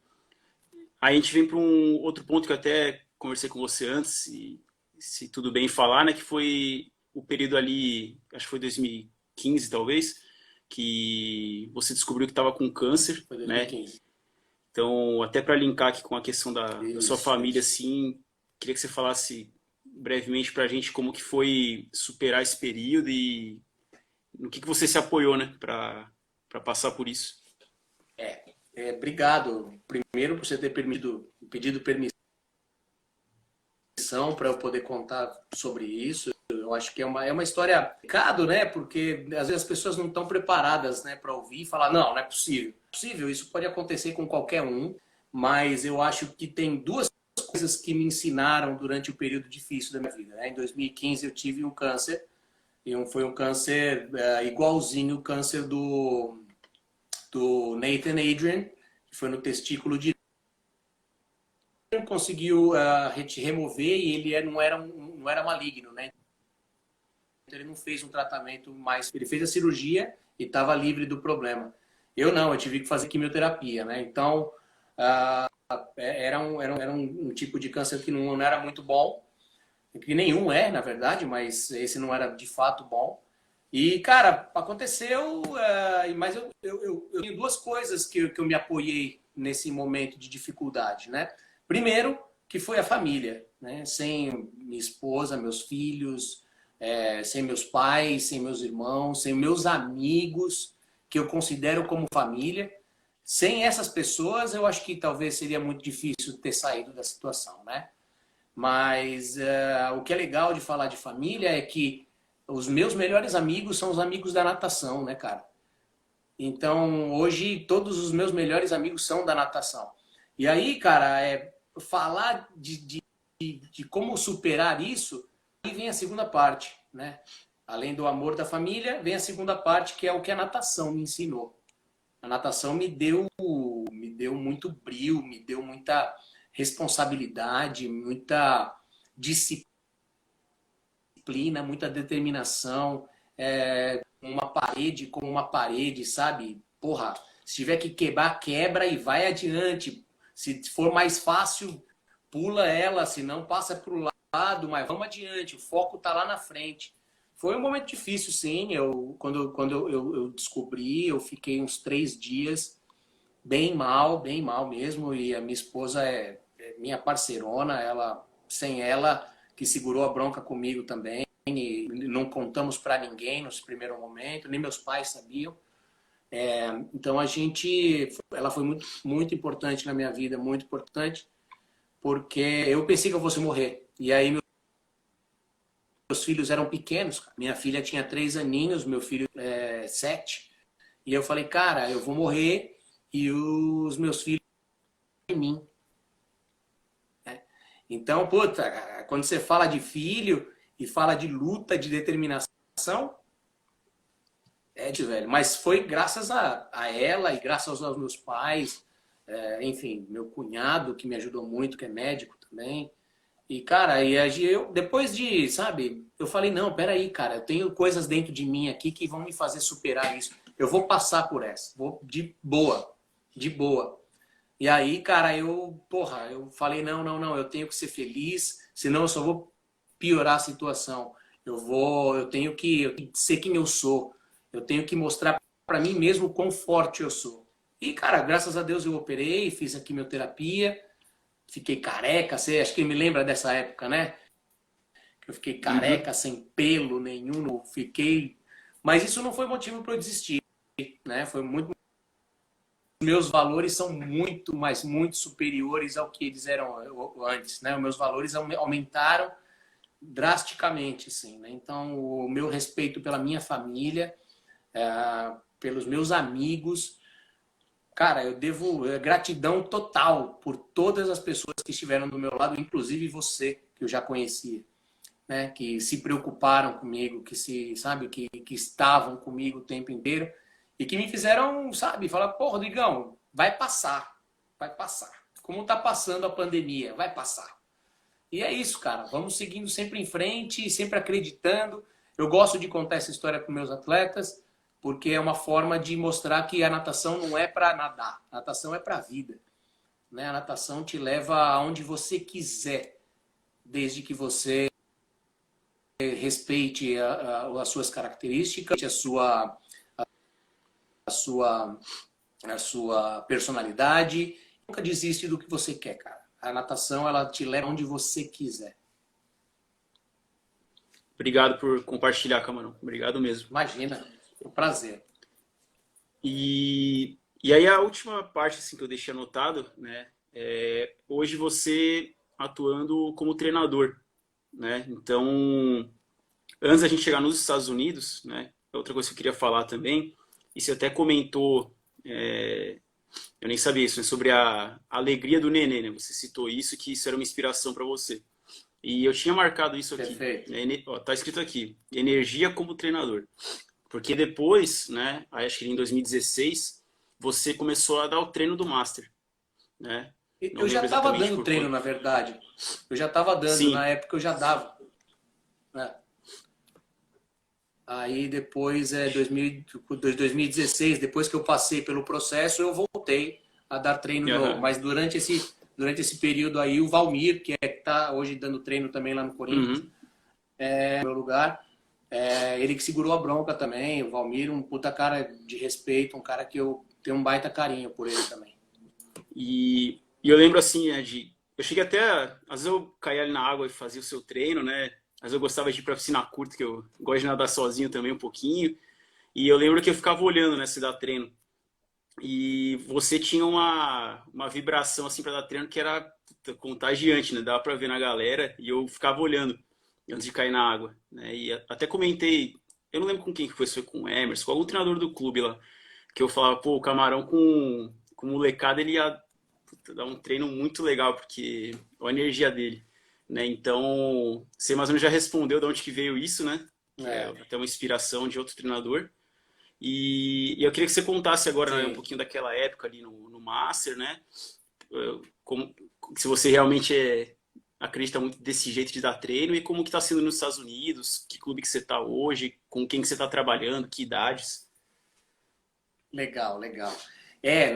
aí a gente vem para um outro ponto que eu até conversei com você antes, e se tudo bem falar, né? Que foi o período ali, acho que foi 2015 talvez, que você descobriu que estava com câncer, Foi né? 2015. Então, até para linkar aqui com a questão da sua família, Isso. assim, queria que você falasse brevemente para a gente como que foi superar esse período e no que você se apoiou, né, para passar por isso. Obrigado. Primeiro por você ter pedido permissão para eu poder contar sobre isso. Eu acho que é uma história complicada, né? Porque às vezes as pessoas não estão preparadas, né, para ouvir e falar, não, não é possível. É possível, isso pode acontecer com qualquer um, mas eu acho que tem duas coisas que me ensinaram durante o período difícil da minha vida, né? Em 2015 eu tive um câncer, e foi um câncer igualzinho o câncer do Nathan Adrian, que foi no testículo direito. Conseguiu remover e ele não era maligno, né? Ele não fez um tratamento mais. Ele fez a cirurgia e estava livre do problema. Eu não, eu tive que fazer quimioterapia, né? Então, era um tipo de câncer que não era muito bom, que nenhum na verdade, mas esse não era de fato bom. E, cara, aconteceu, mas eu tenho duas coisas que eu me apoiei nesse momento de dificuldade, né? Primeiro, que foi a família, né? Sem minha esposa, meus filhos, sem meus pais, sem meus irmãos, sem meus amigos, que eu considero como família. Sem essas pessoas, eu acho que talvez seria muito difícil ter saído da situação, né? Mas o que é legal de falar de família é que os meus melhores amigos são os amigos da natação, né, cara? Então, hoje, todos os meus melhores amigos são da natação. E aí, cara, falar de como superar isso, aí vem a segunda parte, né? Além do amor da família, vem a segunda parte, que é o que a natação me ensinou. A natação me deu muito brio, me deu muita responsabilidade, muita disciplina, muita determinação, uma parede como uma parede, sabe? Porra, se tiver que quebrar, quebra e vai adiante. Se for mais fácil, pula ela, se não passa para o lado, mas vamos adiante, o foco tá lá na frente. Foi um momento difícil, sim. Quando eu descobri, eu fiquei uns 3 dias bem mal mesmo. E a minha esposa é minha parceirona, sem ela, que segurou a bronca comigo também. E não contamos para ninguém nesse primeiro momento, nem meus pais sabiam. Então ela foi muito, muito importante na minha vida, muito importante, porque eu pensei que eu fosse morrer. E aí meus filhos eram pequenos, cara. Minha filha tinha 3 aninhos, meu filho 7. E eu falei, cara, eu vou morrer e os meus filhos em mim. Então, puta, cara, quando você fala de filho e fala de luta, de determinação, velho. Mas foi graças a ela e graças aos meus pais, enfim, meu cunhado que me ajudou muito, que é médico também. E, cara, depois de, sabe, eu falei, não, peraí, cara, eu tenho coisas dentro de mim aqui que vão me fazer superar isso. Eu vou passar por essa, vou de boa, de boa. E aí, cara, eu falei, não, eu tenho que ser feliz, senão eu só vou piorar a situação. Eu tenho que ser quem eu sou. Eu tenho que mostrar para mim mesmo quão forte eu sou. E, cara, graças a Deus eu operei, fiz a quimioterapia, fiquei careca, você acho que me lembra dessa época, né? Que eu fiquei careca, sem pelo nenhum, fiquei... Mas isso não foi motivo para eu desistir, né? Foi muito... Meus valores são muito, mas muito superiores ao que eles eram antes, né? Os meus valores aumentaram drasticamente, assim, né? Então, o meu respeito pela minha família, pelos meus amigos, cara, eu devo gratidão total por todas as pessoas que estiveram do meu lado, inclusive você, que eu já conhecia, né? Que se preocuparam comigo, que estavam comigo o tempo inteiro e que me fizeram, sabe, falar, pô, Rodrigão, vai passar. Como tá passando a pandemia, vai passar. E é isso, cara. Vamos seguindo sempre em frente, sempre acreditando. Eu gosto de contar essa história para meus atletas, porque é uma forma de mostrar que a natação não é para nadar. A natação é para a vida. Né? A natação te leva aonde você quiser, desde que você respeite as suas características, a sua personalidade. Nunca desiste do que você quer, cara. A natação, ela te leva onde você quiser. Obrigado por compartilhar, Camarão. Obrigado mesmo. Imagina, é um prazer. E aí a última parte assim, que eu deixei anotado, né? Hoje você atuando como treinador, né? Então, antes da gente chegar nos Estados Unidos, né? Outra coisa que eu queria falar também, e você até comentou, eu nem sabia isso, né? Sobre a alegria do nenê, né? Você citou isso, que isso era uma inspiração para você. E eu tinha marcado isso aqui. Perfeito. Tá escrito aqui, energia como treinador. Porque depois, né, acho que em 2016, você começou a dar o treino do Master, né? Eu já estava dando treino, na verdade. Eu já estava dando, sim. Na época eu já dava. Né? Aí depois, 2016, depois que eu passei pelo processo, eu voltei a dar treino novo. Mas durante esse período aí, o Valmir, que está hoje dando treino também lá no Corinthians, no meu lugar, Ele que segurou a bronca também, o Valmir, um puta cara de respeito, um cara que eu tenho um baita carinho por ele também. E eu lembro assim, né, eu cheguei até, às vezes eu caía ali na água e fazia o seu treino, né? Às vezes eu gostava de ir pra piscina curta, que eu gosto de nadar sozinho também um pouquinho. E eu lembro que eu ficava olhando, né, se dar treino. E você tinha uma vibração assim para dar treino que era contagiante, né? Dava para ver na galera e eu ficava olhando antes de cair na água, né? E até comentei, eu não lembro com quem que foi, se foi com o Emerson, com algum treinador do clube lá, que eu falava, pô, o Camarão com molecada ele ia dar um treino muito legal, porque a energia dele, né? Então, você mais ou menos já respondeu de onde que veio isso, né? Que é É, até uma inspiração de outro treinador. E eu queria que você contasse agora, né, um sim. pouquinho daquela época ali no Master, né? Como, se você realmente acredita muito desse jeito de dar treino e como que está sendo nos Estados Unidos, que clube que você está hoje, com quem que você está trabalhando, que idades. Legal, legal.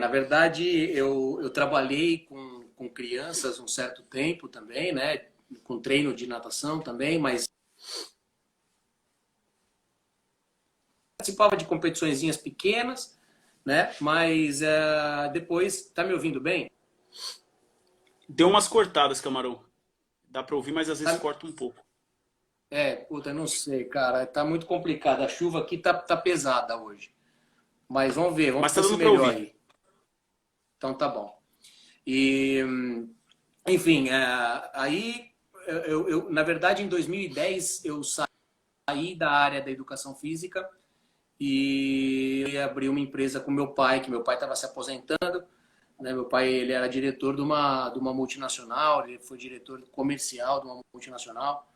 Na verdade, eu trabalhei com crianças um certo tempo também, né? Com treino de natação também, mas participava de competiçõezinhas pequenas, né? Mas depois, tá me ouvindo bem? Deu umas cortadas, Camarão. Dá para ouvir, mas às vezes Tá- corta um pouco. Puta, não sei, cara. Tá muito complicado. A chuva aqui tá pesada hoje. Mas vamos ver, vamos Mas tá ver se dando para melhora ouvir. aí. Então tá bom. E, enfim, aí, na verdade, em 2010, eu saí da área da educação física e abri uma empresa com meu pai, que meu pai estava se aposentando. Né? Meu pai ele era diretor de uma multinacional, ele foi diretor comercial de uma multinacional.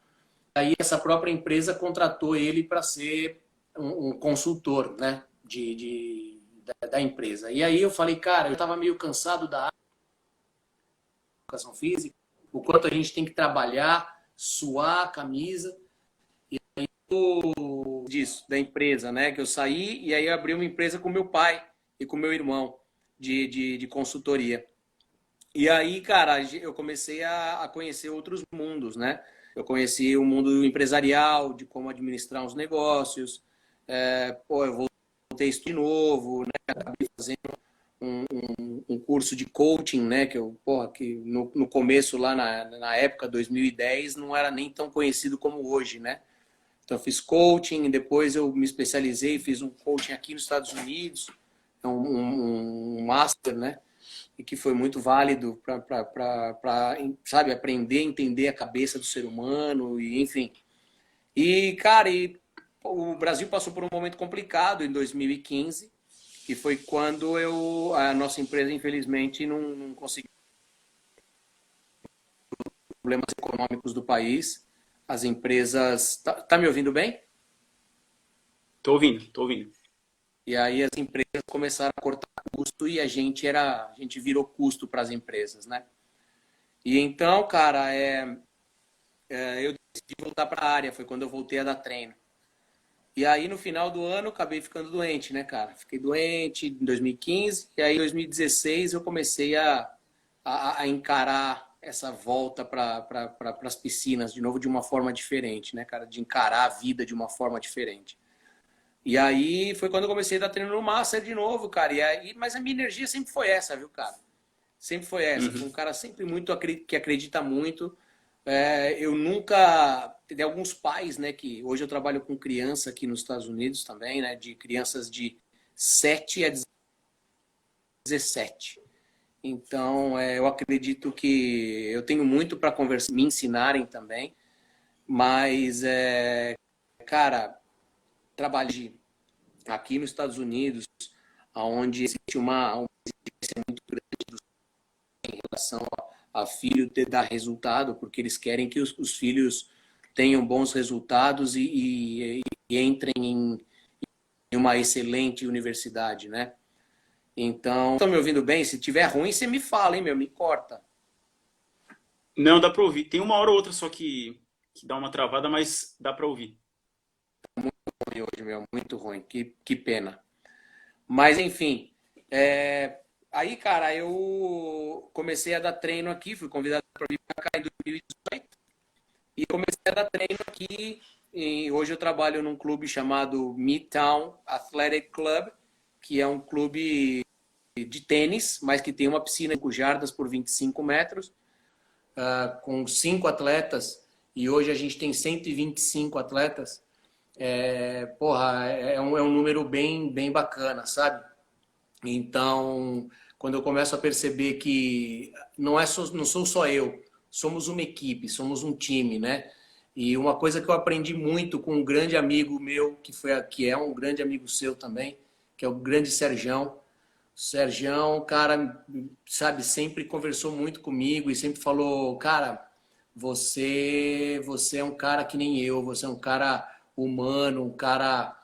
Aí essa própria empresa contratou ele para ser um consultor, né, da empresa. E aí eu falei, cara, eu estava meio cansado da educação física, o quanto a gente tem que trabalhar, suar a camisa disso, da empresa, né? Que eu saí e aí eu abri uma empresa com meu pai e com meu irmão de consultoria. E aí, cara, eu comecei a conhecer outros mundos, né? Eu conheci o mundo empresarial, de como administrar uns negócios. Eu voltei a estudar de novo, né? Acabei fazendo um curso de coaching, né? Que no começo, lá na época, 2010, não era nem tão conhecido como hoje, né? Então, eu fiz coaching, depois eu me especializei, fiz um coaching aqui nos Estados Unidos, um master, né? E que foi muito válido para, sabe, aprender a entender a cabeça do ser humano, e enfim. E, cara, o Brasil passou por um momento complicado em 2015, que foi quando a nossa empresa, infelizmente, não conseguiu problemas econômicos do país. As empresas. Tá me ouvindo bem? Tô ouvindo, tô ouvindo. E aí as empresas começaram a cortar custo e a gente virou custo para as empresas, né? E então, cara, eu decidi voltar para a área, foi quando eu voltei a dar treino. E aí no final do ano eu acabei ficando doente, né, cara? Fiquei doente em 2015 e aí em 2016 eu comecei a encarar essa volta para as piscinas de novo de uma forma diferente, né, cara? De encarar a vida de uma forma diferente. E aí foi quando eu comecei a dar treino no Master de novo, cara. Mas a minha energia sempre foi essa, viu, cara? Sempre foi essa. Fui um Uhum. cara sempre muito que acredita muito. Eu nunca. Tem alguns pais, né? Que hoje eu trabalho com criança aqui nos Estados Unidos também, né? De crianças de 7 a 17. Então, eu acredito que eu tenho muito para conversar, me ensinarem também. Mas, cara, trabalhei aqui nos Estados Unidos, onde existe uma exigência muito grande em relação a filho dar resultado, porque eles querem que os filhos tenham bons resultados e entrem em uma excelente universidade, né? Então, estão me ouvindo bem? Se tiver ruim, você me fala, hein, meu? Me corta. Não, dá para ouvir. Tem uma hora ou outra só que dá uma travada, mas dá para ouvir. Hoje, meu, muito ruim. Que pena. Mas, enfim. Aí, cara, eu comecei a dar treino aqui, fui convidado para vir para cá em 2018 e comecei a dar treino aqui e hoje eu trabalho num clube chamado Midtown Athletic Club, que é um clube de tênis, mas que tem uma piscina de 5 jardas por 25 metros, com 5 atletas, e hoje a gente tem 125 atletas. Porra, é um número bem bacana, sabe? Então, quando eu começo a perceber que não sou só eu, somos uma equipe, somos um time, né? E uma coisa que eu aprendi muito com um grande amigo meu, que é um grande amigo seu também, que é o grande Serjão. O Serjão, cara, sabe, sempre conversou muito comigo e sempre falou, cara, você é um cara que nem eu, você é um cara humano, um cara,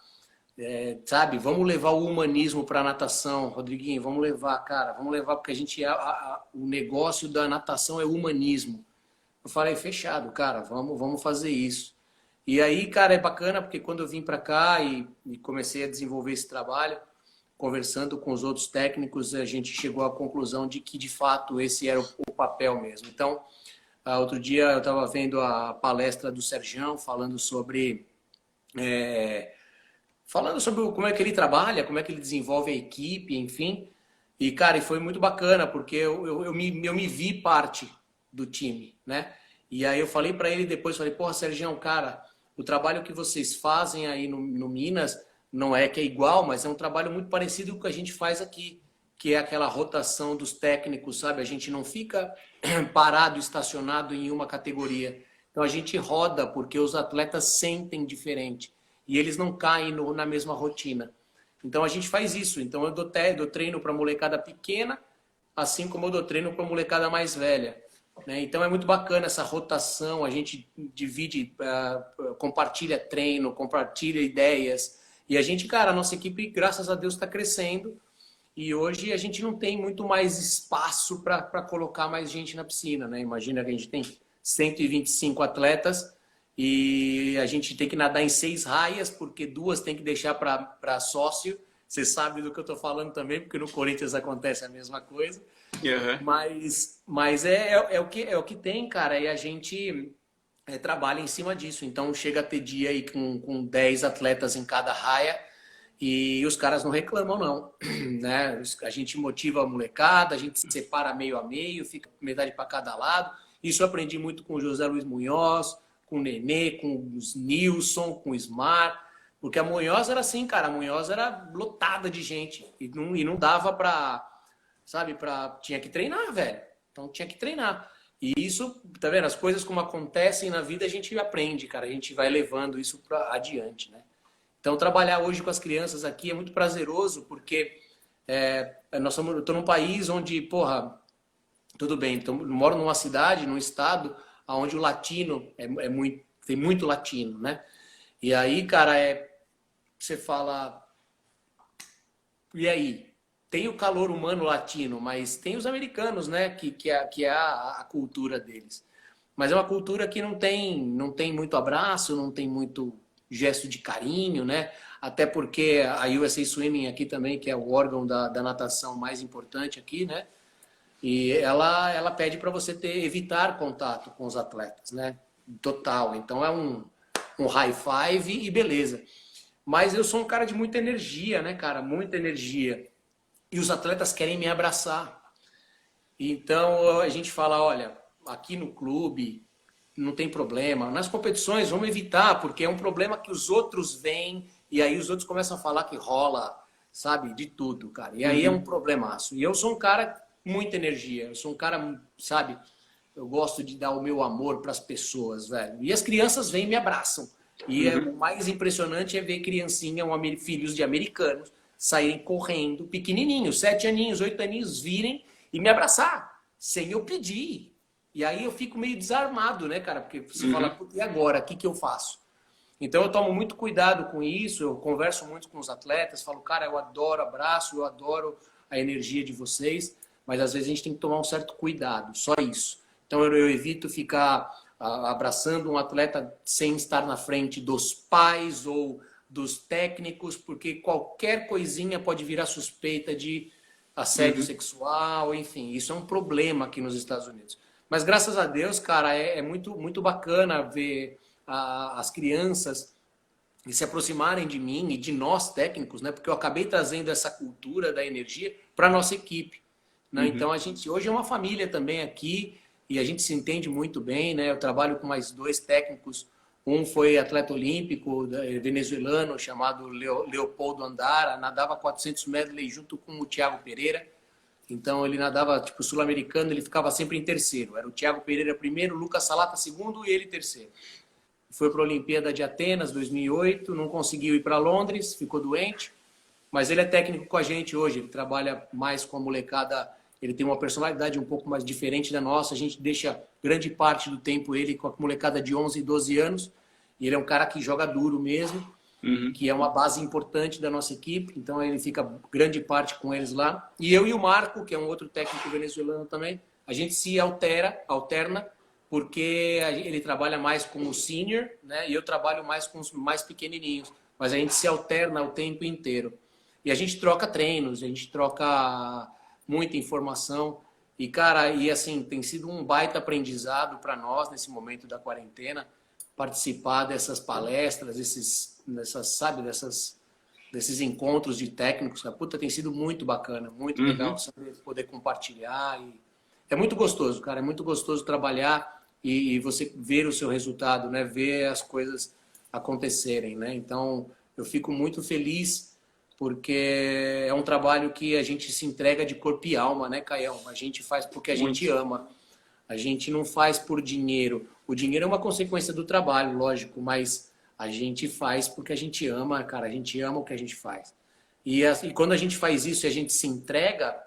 sabe, vamos levar o humanismo para a natação, Rodriguinho, vamos levar, cara, vamos levar, porque a gente, o negócio da natação é o humanismo. Eu falei, fechado, cara, vamos fazer isso. E aí, cara, é bacana, porque quando eu vim para cá e comecei a desenvolver esse trabalho, conversando com os outros técnicos, a gente chegou à conclusão de que, de fato, esse era o papel mesmo. Então, outro dia eu estava vendo a palestra do Sergião falando sobre como é que ele trabalha, como é que ele desenvolve a equipe, enfim. E, cara, e foi muito bacana, porque eu me vi parte do time, né? E aí eu falei para ele depois, falei, porra, Sergião, cara, o trabalho que vocês fazem aí no Minas não é que é igual, mas é um trabalho muito parecido com o que a gente faz aqui, que é aquela rotação dos técnicos, sabe? A gente não fica parado, estacionado em uma categoria. Então a gente roda porque os atletas sentem diferente e eles não caem na mesma rotina. Então a gente faz isso. Então eu dou treino para molecada pequena, assim como eu dou treino para molecada mais velha. Né? Então é muito bacana essa rotação, a gente divide, compartilha treino, compartilha ideias. E a gente, cara, a nossa equipe, graças a Deus, está crescendo. E hoje a gente não tem muito mais espaço para colocar mais gente na piscina, né? Imagina que a gente tem 125 atletas e a gente tem que nadar em 6 raias, porque 2 tem que deixar para sócio. Você sabe do que eu estou falando também, porque no Corinthians acontece a mesma coisa. Uhum. Mas é o que tem, cara, e a gente trabalha em cima disso. Então chega a ter dia aí com 10 atletas em cada raia e os caras não reclamam, não. Né? A gente motiva a molecada, a gente se separa meio a meio, fica metade para cada lado. Isso eu aprendi muito com o José Luiz Munhoz, com o Nenê, com o Nilson, com o Smar. Porque a Munhoz era assim, cara, a Munhoz era lotada de gente e não dava para, sabe, tinha que treinar, velho. Então tinha que treinar. E isso, tá vendo? As coisas como acontecem na vida, a gente aprende, cara. A gente vai levando isso para adiante, né? Então trabalhar hoje com as crianças aqui é muito prazeroso, porque eu estou num país onde, porra, tudo bem, então, eu moro numa cidade, num estado, onde o latino tem muito latino, né? E aí, cara, você fala, e aí? Tem o calor humano latino, mas tem os americanos, né? Que é a cultura deles. Mas é uma cultura que não tem muito abraço, não tem muito gesto de carinho, né? Até porque a USA Swimming aqui também, que é o órgão da natação mais importante aqui, né? E ela pede para você evitar contato com os atletas, né? Total. Então é um high five e beleza. Mas eu sou um cara de muita energia, né, cara? Muita energia. E os atletas querem me abraçar. Então a gente fala, olha, aqui no clube não tem problema. Nas competições vamos evitar, porque é um problema que os outros veem e aí os outros começam a falar que rola, sabe, de tudo, cara. E aí é um problemaço. E eu sou um cara com muita energia. Eu sou um cara, sabe, eu gosto de dar o meu amor para as pessoas, velho. E as crianças vêm e me abraçam. E o mais impressionante é ver criancinha, filhos de americanos, saírem correndo, pequenininhos, 7 aninhos, 8 aninhos, virem e me abraçar, sem eu pedir. E aí eu fico meio desarmado, né, cara? Porque você fala, e agora? O que eu faço? Então eu tomo muito cuidado com isso, eu converso muito com os atletas, falo, cara, eu adoro abraço, eu adoro a energia de vocês, mas às vezes a gente tem que tomar um certo cuidado, só isso. Então eu evito ficar abraçando um atleta sem estar na frente dos pais ou dos técnicos, porque qualquer coisinha pode virar suspeita de assédio sexual, enfim, isso é um problema aqui nos Estados Unidos. Mas graças a Deus, cara, é muito, muito bacana ver as crianças se aproximarem de mim e de nós técnicos, né? Porque eu acabei trazendo essa cultura da energia para a nossa equipe, né? Então a gente hoje é uma família também aqui e a gente se entende muito bem, né? Eu trabalho com mais 2 técnicos. Um foi atleta olímpico venezuelano chamado Leopoldo Andara, nadava 400 medley junto com o Thiago Pereira. Então ele nadava tipo sul-americano, ele ficava sempre em terceiro. Era o Thiago Pereira primeiro, o Lucas Salata segundo e ele terceiro. Foi para a Olimpíada de Atenas 2008, não conseguiu ir para Londres, ficou doente, mas ele é técnico com a gente hoje, ele trabalha mais com a molecada, ele tem uma personalidade um pouco mais diferente da nossa, a gente deixa grande parte do tempo ele com a molecada de 11 e 12 anos, e ele é um cara que joga duro mesmo, que é uma base importante da nossa equipe, então ele fica grande parte com eles lá. E eu e o Marco, que é um outro técnico venezuelano também, a gente se alterna, porque ele trabalha mais com o senior, né? E eu trabalho mais com os mais pequenininhos, mas a gente se alterna o tempo inteiro. E a gente troca treinos, a gente troca muita informação. E, cara, e assim, tem sido um baita aprendizado para nós nesse momento da quarentena, participar dessas palestras, desses encontros de técnicos. A puta, tem sido muito bacana, muito legal saber poder compartilhar. E é muito gostoso, cara, é muito gostoso trabalhar e você ver o seu resultado, né? Ver as coisas acontecerem, né? Então, eu fico muito feliz porque é um trabalho que a gente se entrega de corpo e alma, né, Caião? A gente faz porque a gente ama. A gente não faz por dinheiro. O dinheiro é uma consequência do trabalho, lógico, mas a gente faz porque a gente ama, cara. A gente ama o que a gente faz. E quando a gente faz isso e a gente se entrega,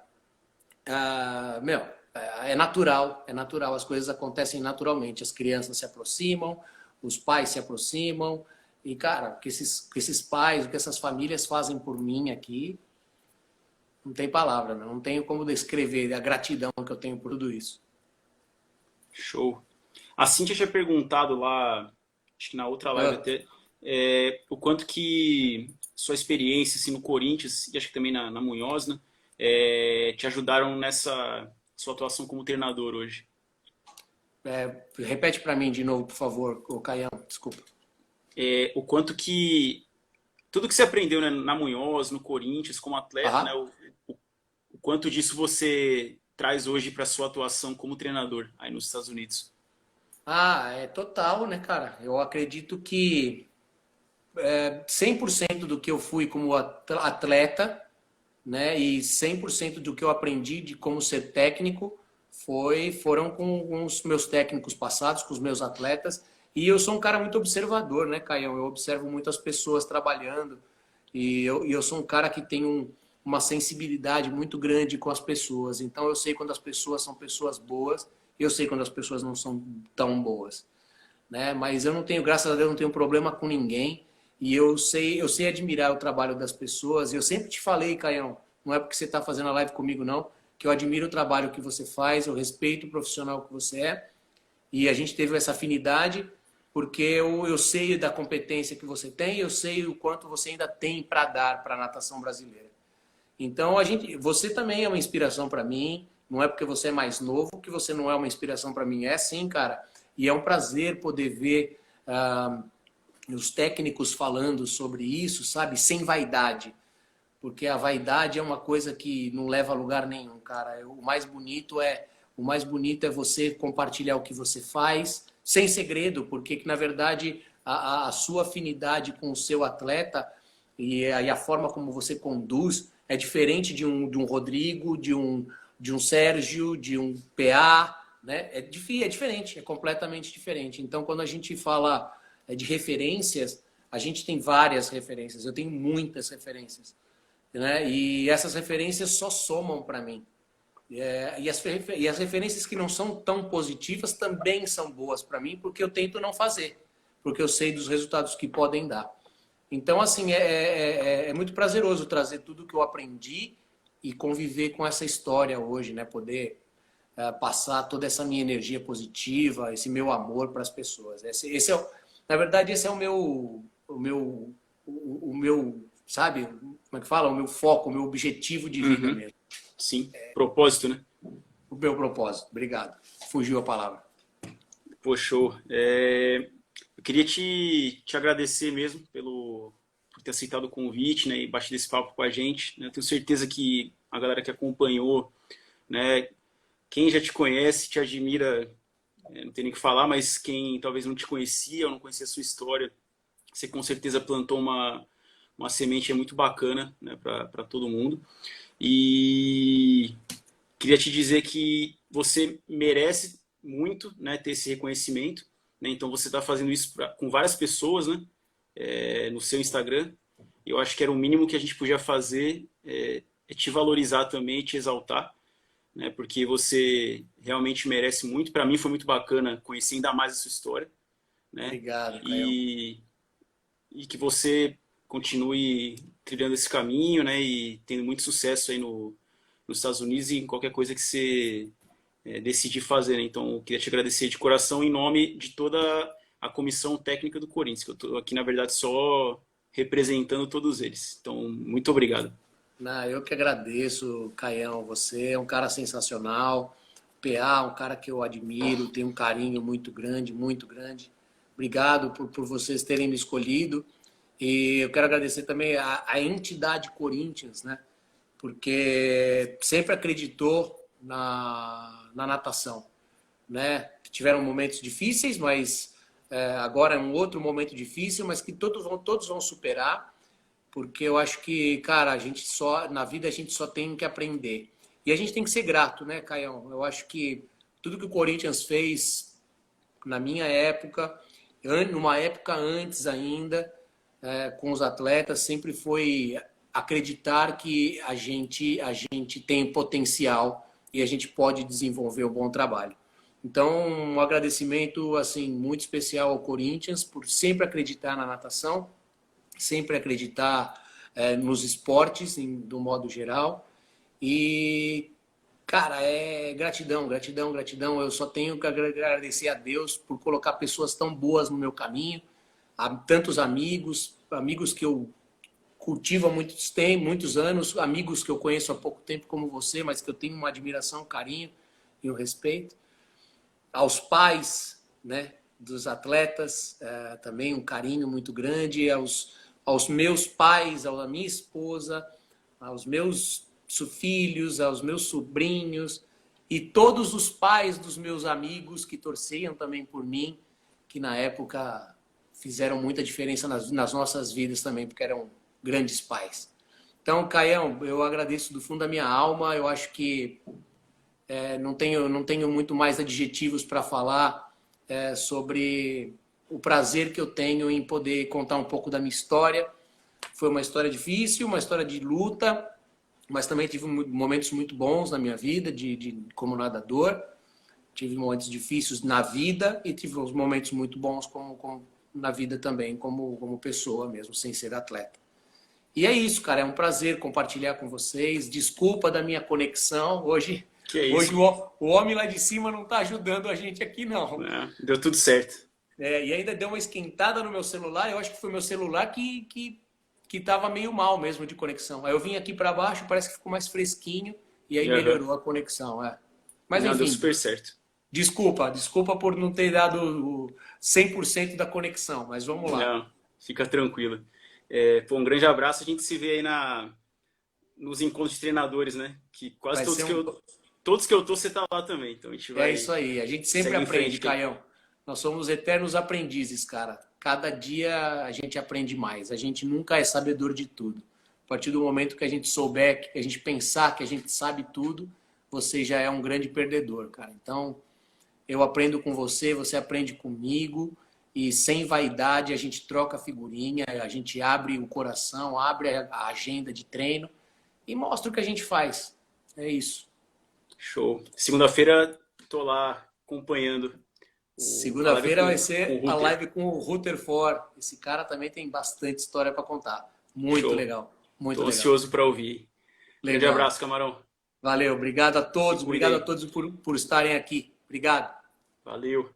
é natural, as coisas acontecem naturalmente. As crianças se aproximam, os pais se aproximam. E, cara, o que esses pais, o que essas famílias fazem por mim aqui, não tem palavra, não tenho como descrever a gratidão que eu tenho por tudo isso. Show. A Cíntia tinha perguntado lá, acho que na outra live até, o quanto que sua experiência assim, no Corinthians e acho que também na Munhoz, né, te ajudaram nessa sua atuação como treinador hoje. Repete para mim de novo, por favor, o Caião, desculpa. O quanto que tudo que você aprendeu, né, na Munhoz, no Corinthians, como atleta, né, o quanto disso você traz hoje para sua atuação como treinador aí nos Estados Unidos? É total, né, cara? Eu acredito que 100% do que eu fui como atleta, né, e 100% do que eu aprendi de como ser técnico foram com os meus técnicos passados, com os meus atletas. E eu sou um cara muito observador, né, Caião? Eu observo muito as pessoas trabalhando e eu sou um cara que tem uma sensibilidade muito grande com as pessoas. Então eu sei quando as pessoas são pessoas boas e eu sei quando as pessoas não são tão boas, né? Mas eu não tenho, graças a Deus, não tenho problema com ninguém e eu sei admirar o trabalho das pessoas. Eu sempre te falei, Caião, não é porque você está fazendo a live comigo não, que eu admiro o trabalho que você faz, eu respeito o profissional que você é e a gente teve essa afinidade porque eu sei da competência que você tem, eu sei o quanto você ainda tem para dar para a natação brasileira. Então, você também é uma inspiração para mim, não é porque você é mais novo que você não é uma inspiração para mim, é sim, cara. E é um prazer poder ver os técnicos falando sobre isso, sabe, sem vaidade. Porque a vaidade é uma coisa que não leva a lugar nenhum, cara. O mais bonito é você compartilhar o que você faz, sem segredo, porque na verdade a sua afinidade com o seu atleta e a forma como você conduz é diferente de um Rodrigo, de um Sérgio, de um PA, né? É diferente, é completamente diferente. Então, quando a gente fala de referências, a gente tem várias referências, eu tenho muitas referências, né? E essas referências só somam para mim. E as referências que não são tão positivas também são boas para mim, porque eu tento não fazer, porque eu sei dos resultados que podem dar. Então, assim, é muito prazeroso trazer tudo que eu aprendi e conviver com essa história hoje, né? Poder passar toda essa minha energia positiva, esse meu amor para as pessoas. Na verdade, esse é o meu, sabe? Como é que fala? O meu foco, o meu objetivo de vida mesmo. Sim, propósito, né? O meu propósito. Obrigado. Fugiu a palavra. Pô, show. Eu queria te agradecer mesmo por ter aceitado o convite, né, e batido esse papo com a gente, né? Eu tenho certeza que a galera que acompanhou, né, quem já te conhece, te admira, não tem nem o que falar, mas quem talvez não te conhecia ou não conhecia a sua história, você com certeza plantou uma semente muito bacana, né, para todo mundo. E queria te dizer que você merece muito, né, ter esse reconhecimento, né? Então você está fazendo isso com várias pessoas, né, no seu Instagram. Eu acho que era o mínimo que a gente podia fazer, é te valorizar também, te exaltar, né, porque você realmente merece muito. Para mim foi muito bacana conhecer ainda mais a sua história, né, Obrigado, Caio. e que você continue trilhando esse caminho, né, e tendo muito sucesso aí nos Estados Unidos e em qualquer coisa que você decidir fazer, né? Então, eu queria te agradecer de coração em nome de toda a comissão técnica do Corinthians, que eu estou aqui, na verdade, só representando todos eles. Então, muito obrigado. Não, eu que agradeço, Caião. Você é um cara sensacional. PA, um cara que eu admiro, tenho um carinho muito grande, muito grande. Obrigado por vocês terem me escolhido. E eu quero agradecer também a entidade Corinthians, né? Porque sempre acreditou na natação, né? Tiveram momentos difíceis, mas agora é um outro momento difícil, mas que todos vão superar, porque eu acho que, cara, na vida a gente só tem que aprender. E a gente tem que ser grato, né, Caião? Eu acho que tudo que o Corinthians fez na minha época, numa época antes ainda, com os atletas, sempre foi acreditar que a gente tem potencial e a gente pode desenvolver um bom trabalho. Então, um agradecimento assim muito especial ao Corinthians por sempre acreditar na natação, sempre acreditar nos esportes, do modo geral. E, cara, gratidão, gratidão, gratidão. Eu só tenho que agradecer a Deus por colocar pessoas tão boas no meu caminho, há tantos amigos, amigos que eu cultivo há muitos anos, amigos que eu conheço há pouco tempo como você, mas que eu tenho uma admiração, um carinho e um respeito. Aos pais, né, dos atletas, também um carinho muito grande, aos meus pais, à minha esposa, aos meus filhos, aos meus sobrinhos e todos os pais dos meus amigos que torciam também por mim, que na época fizeram muita diferença nas nossas vidas também, porque eram grandes pais. Então, Caião, eu agradeço do fundo da minha alma. Eu acho que não tenho muito mais adjetivos para falar sobre o prazer que eu tenho em poder contar um pouco da minha história. Foi uma história difícil, uma história de luta, mas também tive momentos muito bons na minha vida como nadador. Tive momentos difíceis na vida e tive uns momentos muito bons na vida também, como pessoa mesmo, sem ser atleta. E é isso, cara. É um prazer compartilhar com vocês. Desculpa da minha conexão. Hoje o homem lá de cima não está ajudando a gente aqui, não. Deu tudo certo. E ainda deu uma esquentada no meu celular. Eu acho que foi meu celular que estava meio mal mesmo de conexão. Aí eu vim aqui para baixo, parece que ficou mais fresquinho e aí melhorou a conexão. Mas enfim, deu super certo. Desculpa por não ter dado o 100% da conexão, mas vamos lá. Não, fica tranquilo. Um grande abraço. A gente se vê aí nos encontros de treinadores, né? Que quase todos que eu tô, você tá lá também. Então a gente vai. É isso aí. A gente sempre aprende, Caião. Nós somos eternos aprendizes, cara. Cada dia a gente aprende mais. A gente nunca é sabedor de tudo. A partir do momento que a gente souber, que a gente pensar que a gente sabe tudo, você já é um grande perdedor, cara. Então, eu aprendo com você, você aprende comigo. E sem vaidade a gente troca figurinha, a gente abre o coração, abre a agenda de treino e mostra o que a gente faz. É isso. Show. Segunda-feira tô lá acompanhando. Segunda-feira vai ser a live com o Rutherford. Esse cara também tem bastante história para contar. Muito Show. legal. Muito Tô legal. ansioso para ouvir. Legal. Grande abraço, Camarão. Valeu. Obrigado a todos. Obrigado a todos por estarem aqui. Obrigado. Valeu.